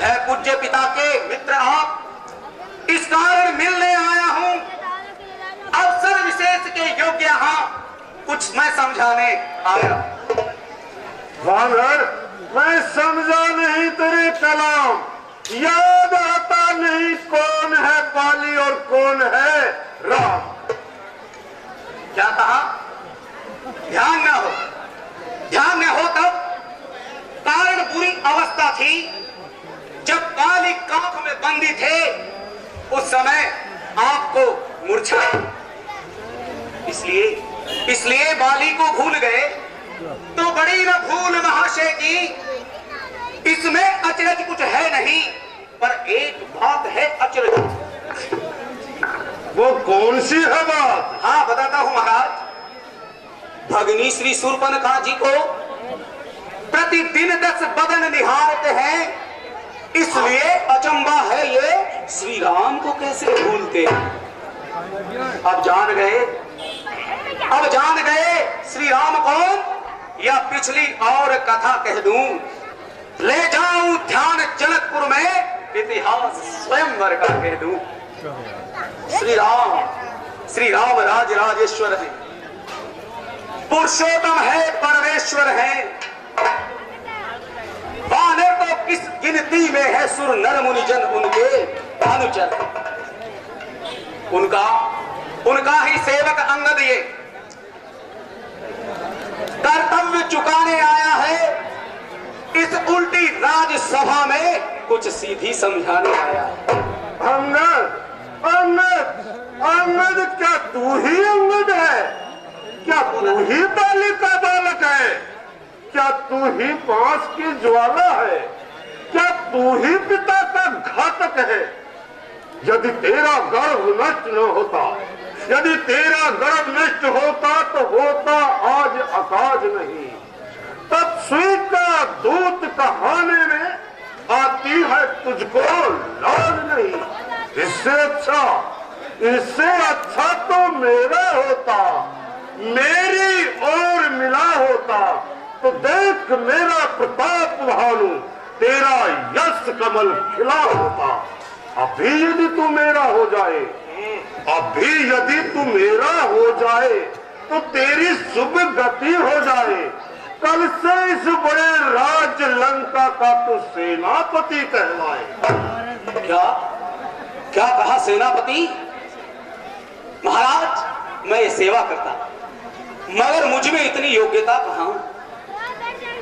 है पूज्य पिता के मित्र आप, इस कारण मिलने आया हूँ। अवसर विशेष के योग्य यहाँ कुछ मैं समझाने आया। वानर, मैं समझा नहीं तेरे कलाम, याद आता नहीं कौन है बाली और कौन है राम। क्या कहा? ध्यान न हो, ध्यान न हो तब कारण बुरी अवस्था थी जब बाली कांख में बंदी थे, उस समय आपको मूर्छा, इसलिए बाली को भूल गए। तो बड़ी न भूल महाशय की, इसमें अचरज कुछ है नहीं, पर एक बात है अचरज। वो कौन सी है बात? हाँ बताता हूं महाराज। भगनी श्री शूर्पणखा जी को प्रतिदिन 10 बदन निहारते हैं, इसलिए अचंबा है ये श्री राम को कैसे भूलते हैं। अब जान गए श्री राम कौन, या पिछली और कथा कह दूं, ले जाऊं ध्यान जनकपुर में, इतिहास स्वयंवर का कह दूं। श्री राम राज राजेश्वर है, पुरुषोत्तम है, परमेश्वर है। वानर तो किस गिनती में है, सुर नर मुनिजन उनके अनुचर। उनका ही सेवक अंगद ये कर्तव्य चुकाने आया है, इस उल्टी राजसभा में कुछ सीधी समझाने आया है। अंगद, क्या तू ही अंगद है? क्या तू ही बाली का बालक है? क्या तू ही बांस की ज्वाला है? क्या तू ही पिता का घातक है? यदि तेरा गर्भ नष्ट न होता, यदि तेरा गर्भ नष्ट होता तो होता आज अकाज नहीं। तब सुई का दूत कहाने में आती है तुझको लाज नहीं। इससे अच्छा तो मेरा होता, मेरी ओर मिला होता तो देख मेरा प्रताप भानु, तेरा यश कमल खिला होता। अभी यदि तू मेरा हो जाए, तो तेरी शुभ गति हो जाए। कल से इस बड़े राज लंका का तू सेनापति कहलाए। क्या कहा सेनापति? महाराज मैं ये सेवा करता, मगर मुझ में इतनी योग्यता कहां,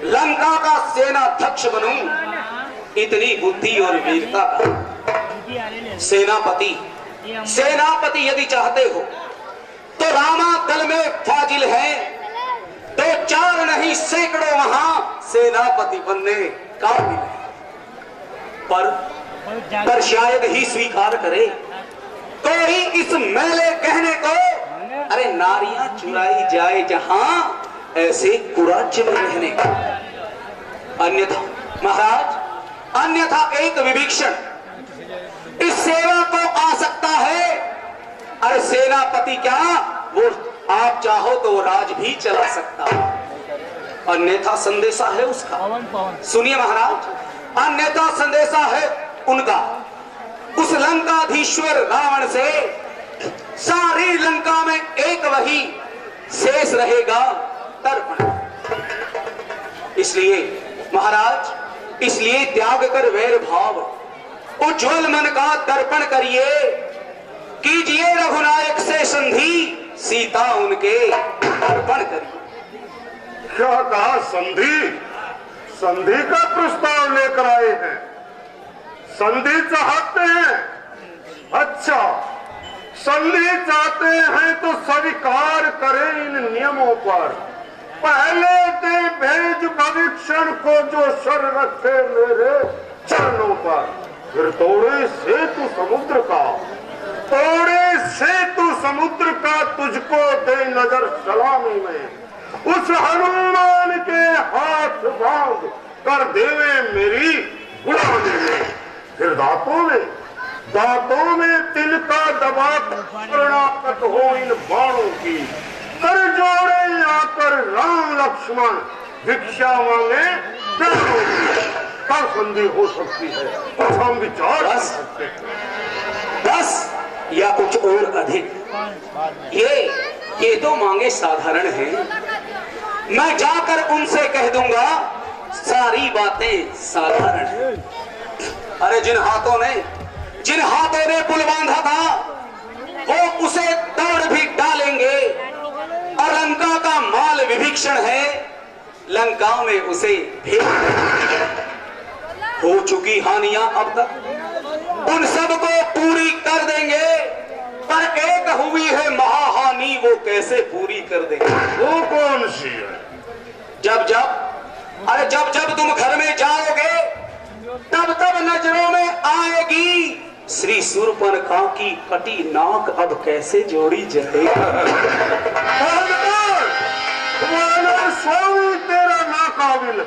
लंका का सेनाध्यक्ष बनूं, इतनी बुद्धि और वीरता कहां। सेनापति यदि चाहते हो तो रामा दल में फाजिल है, 2-4 नहीं सैकड़ों वहां सेनापति बनने काबिल है। पर शायद ही स्वीकार करे कोई इस मेले कहने को, अरे नारियां चुराई जाए जहां, ऐसे कुराज्य में रहने का। अन्यथा महाराज, अन्यथा एक विभीषण इस सेवा को आ सकता है। अरे सेनापति क्या, वो आप चाहो तो वो राज भी चला सकता है। अन्यथा संदेशा है उसका, सुनिए महाराज, अन्यथा संदेशा है उनका, उस लंकाधीश्वर रावण से सारी लंका में एक वही शेष रहेगा, तर्पण। इसलिए महाराज, इसलिए त्याग कर वैर भाव, उज्ज्वल मन का दर्पण करिए, कीजिए रघुनायक से संधि, सीता उनके अर्पण करिए। क्या कहा? संधि का प्रस्ताव लेकर आए हैं? संधि चाहते हैं? अच्छा, संधि चाहते हैं तो स्वीकार करें इन नियमों पर। पहले दे भेज भविष्यण को जो सर रखे मेरे चरणों पर, फिर तोड़े सेतु समुद्र का तुझको दे नजर सलामी में। उस हनुमान के हाथ बांध कर देवे मेरी गुलामी में। फिर दांतों में तिनका दबा शरणागत हो इन बाणों की। कर जोड़े आकर राम लक्ष्मण भिक्षा मांगे प्राणों की। क्या संधि हो सकती है, कुछ हम विचार कर सकते हैं। बस या कुछ और अधिक, ये तो मांगे साधारण हैं। मैं जाकर उनसे कह दूंगा सारी बातें साधारण हैं। अरे जिन हाथों ने जिन हाथों ने पुल बांधा था वो उसे तोड़ भी डालेंगे, और लंका का माल विभीषण है, लंका में उसे भेज देंगे। हो चुकी हानियां अब तक उन सबको पूरी कर देंगे, पर एक हुई है महाहानि, वो कैसे पूरी कर देंगे? वो कौन सी है? जब जब तुम घर में जाओगे तब तब नजरों में आएगी श्री शूर्पणखा की कटी नाक अब कैसे जोड़ी जाएगी। स्वामी तेरा नाकाबिल,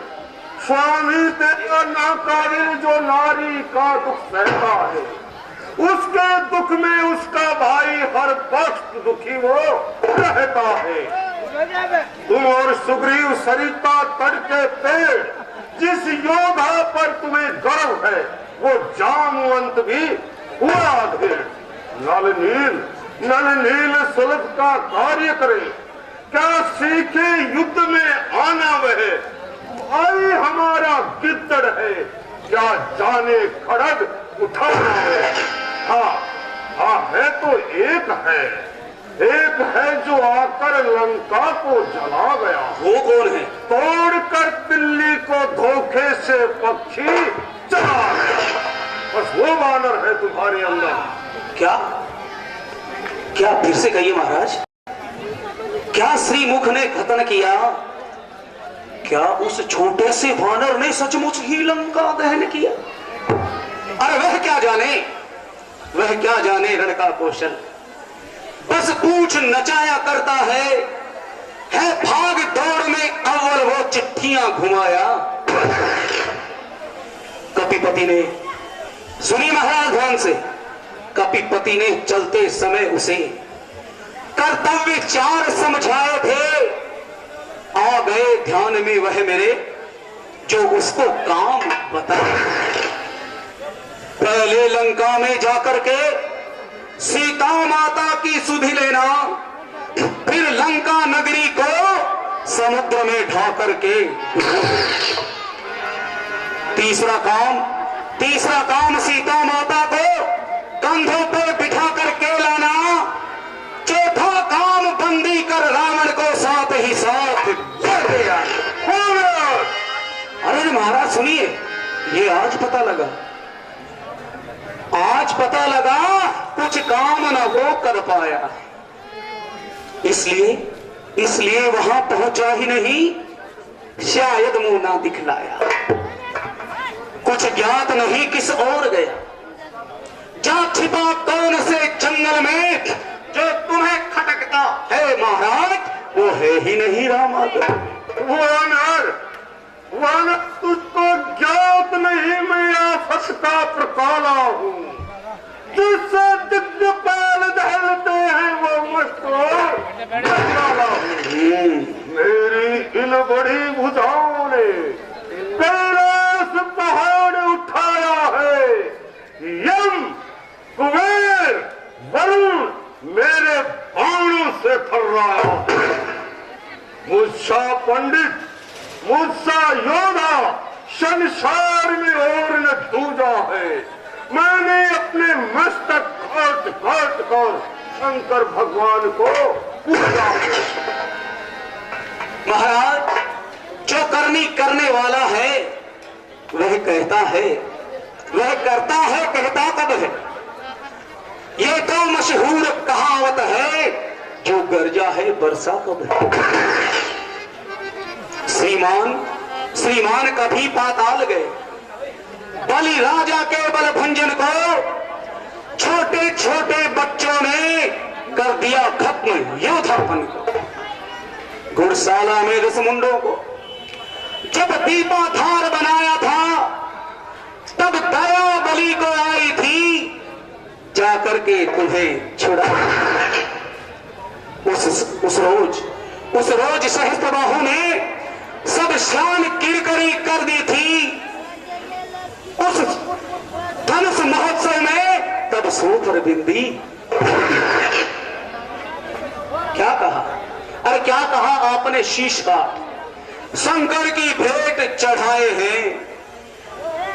स्वामी तेरा नाकाबिल जो नारी का दुख सहता है, उसके दुख में उसका भाई हर वक्त दुखी वो रहता है। तुम और सुग्रीव सरिता तट के पेड़, जिस योद्धा पर तुम्हें गर्व है वो जामवंत भी हुआ अधेड़। नल नील सुलभ का कार्य करे, क्या सीखे युद्ध में आना वह, भाई हमारा गिद्दड़ है, क्या जाने खड़ग उठाना है। हाँ है तो एक है जो आकर लंका को जला गया। वो कौन है? तोड़कर दिल्ली को धोखे से पक्षी चला गया। बस वो वानर है तुम्हारे अंदर। क्या फिर से कहिए महाराज, क्या श्रीमुख ने कथन किया? क्या उस छोटे से वानर ने सचमुच ही लंका दहन किया? अरे वह क्या जाने रण का कौशल, बस पूछ नचाया करता है भाग दौड़ में अव्वल वो चिट्ठियां घुमाया। कपिपति ने सुनी महाराज ध्यान से, कपिपति ने चलते समय उसे कर्तव्य 4 समझाए थे, आ गए ध्यान में वह मेरे जो उसको काम बताए। पहले लंका में जाकर के सीता माता की सुधि लेना, फिर लंका नगरी को समुद्र में ढा करके, तीसरा काम सीता माता को कंधों पर बिठा करके लाना, चौथा काम बंदी कर रावण को साथ ही साथ कर दिया। अरे महाराज सुनिए, ये आज पता लगा कुछ काम न वो कर पाया, इसलिए वहां पहुंचा ही नहीं, शायद मुंह ना दिखलाया। कुछ ज्ञात नहीं किस ओर गया, जा छिपा कौन से जंगल में, जो तुम्हें खटकता है महाराज वो है ही नहीं रामागढ़। वानर तुझको ज्ञात नहीं, मैं आफत का प्रकाला हूँ, जिससे दिग्गपाल दहलते हैं वो मस्तूर मेरी इन बड़ी भुजाओं ने कैलाश पहाड़ उठाया है। यम कुबेर वरुण मेरे बाणों से फर्राया है। मुझसा पंडित, मुझसा योद्धा संसार में और न दूजा है। मैंने अपने मस्तक काट कर शंकर भगवान को पूजा। महाराज जो करने वाला है वह कहता है, वह करता है, कहता कब है? ये तो मशहूर कहावत है, जो गरजा है बरसा कब है। श्रीमान कभी पाताल गए, बलि राजा के बल भंजन को छोटे छोटे बच्चों ने कर दिया खत्म योद्धापन को। घुड़शाला में रसमुंडों को जब दीपाधार बनाया था, तब दया बलि को आई थी जाकर के तुम्हें छुड़ा। उस रोज सहस्त्रबाहु ने सब शान किरकरी कर दी थी। उस धनुष महोत्सव में तब सूत्र बिंदी क्या कहा? अरे क्या कहा आपने? शीश काट शंकर की भेंट चढ़ाए हैं,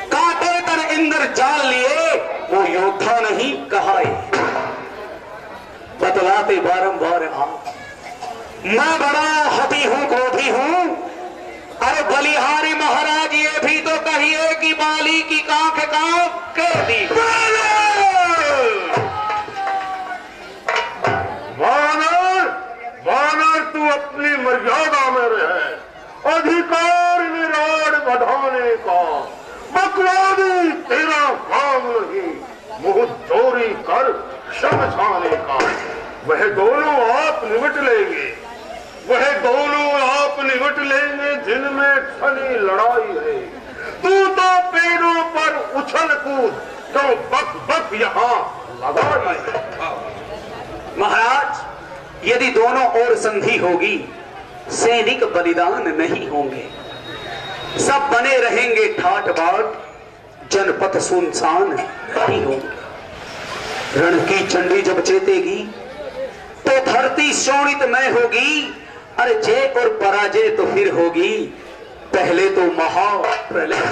काटे तर इंद्र जान लिए वो योद्धा नहीं कहाए। बतलाते बारंबार आप मैं बड़ा हठी हूं, क्रोधी हूं। अरे बलिहारी महाराज ये भी तो कहिए कि बाली की कांख कांख के दी। वानर, वानर तू अपनी मर्यादा में रहे, अधिकार विराट बढ़ाने का। बकवादी तेरा काम नहीं, मुंह चोरी कर समझाने का। वह दोनों आप निमट लेंगे, वह दोनों आप निमट लेंगे जिनमें ठनी लड़ाई है। तू तो पेड़ों पर उछल कूद तो बक बक यहाँ लगाई है। महाराज यदि दोनों ओर संधि होगी सैनिक बलिदान नहीं होंगे, सब बने रहेंगे ठाट बाट, जनपथ सुनसान नहीं होगा। रण की चंडी जब चेतेगी तो धरती शोणितमय होगी। अरे जय और पराजय तो फिर होगी, पहले तो महाप्रलय।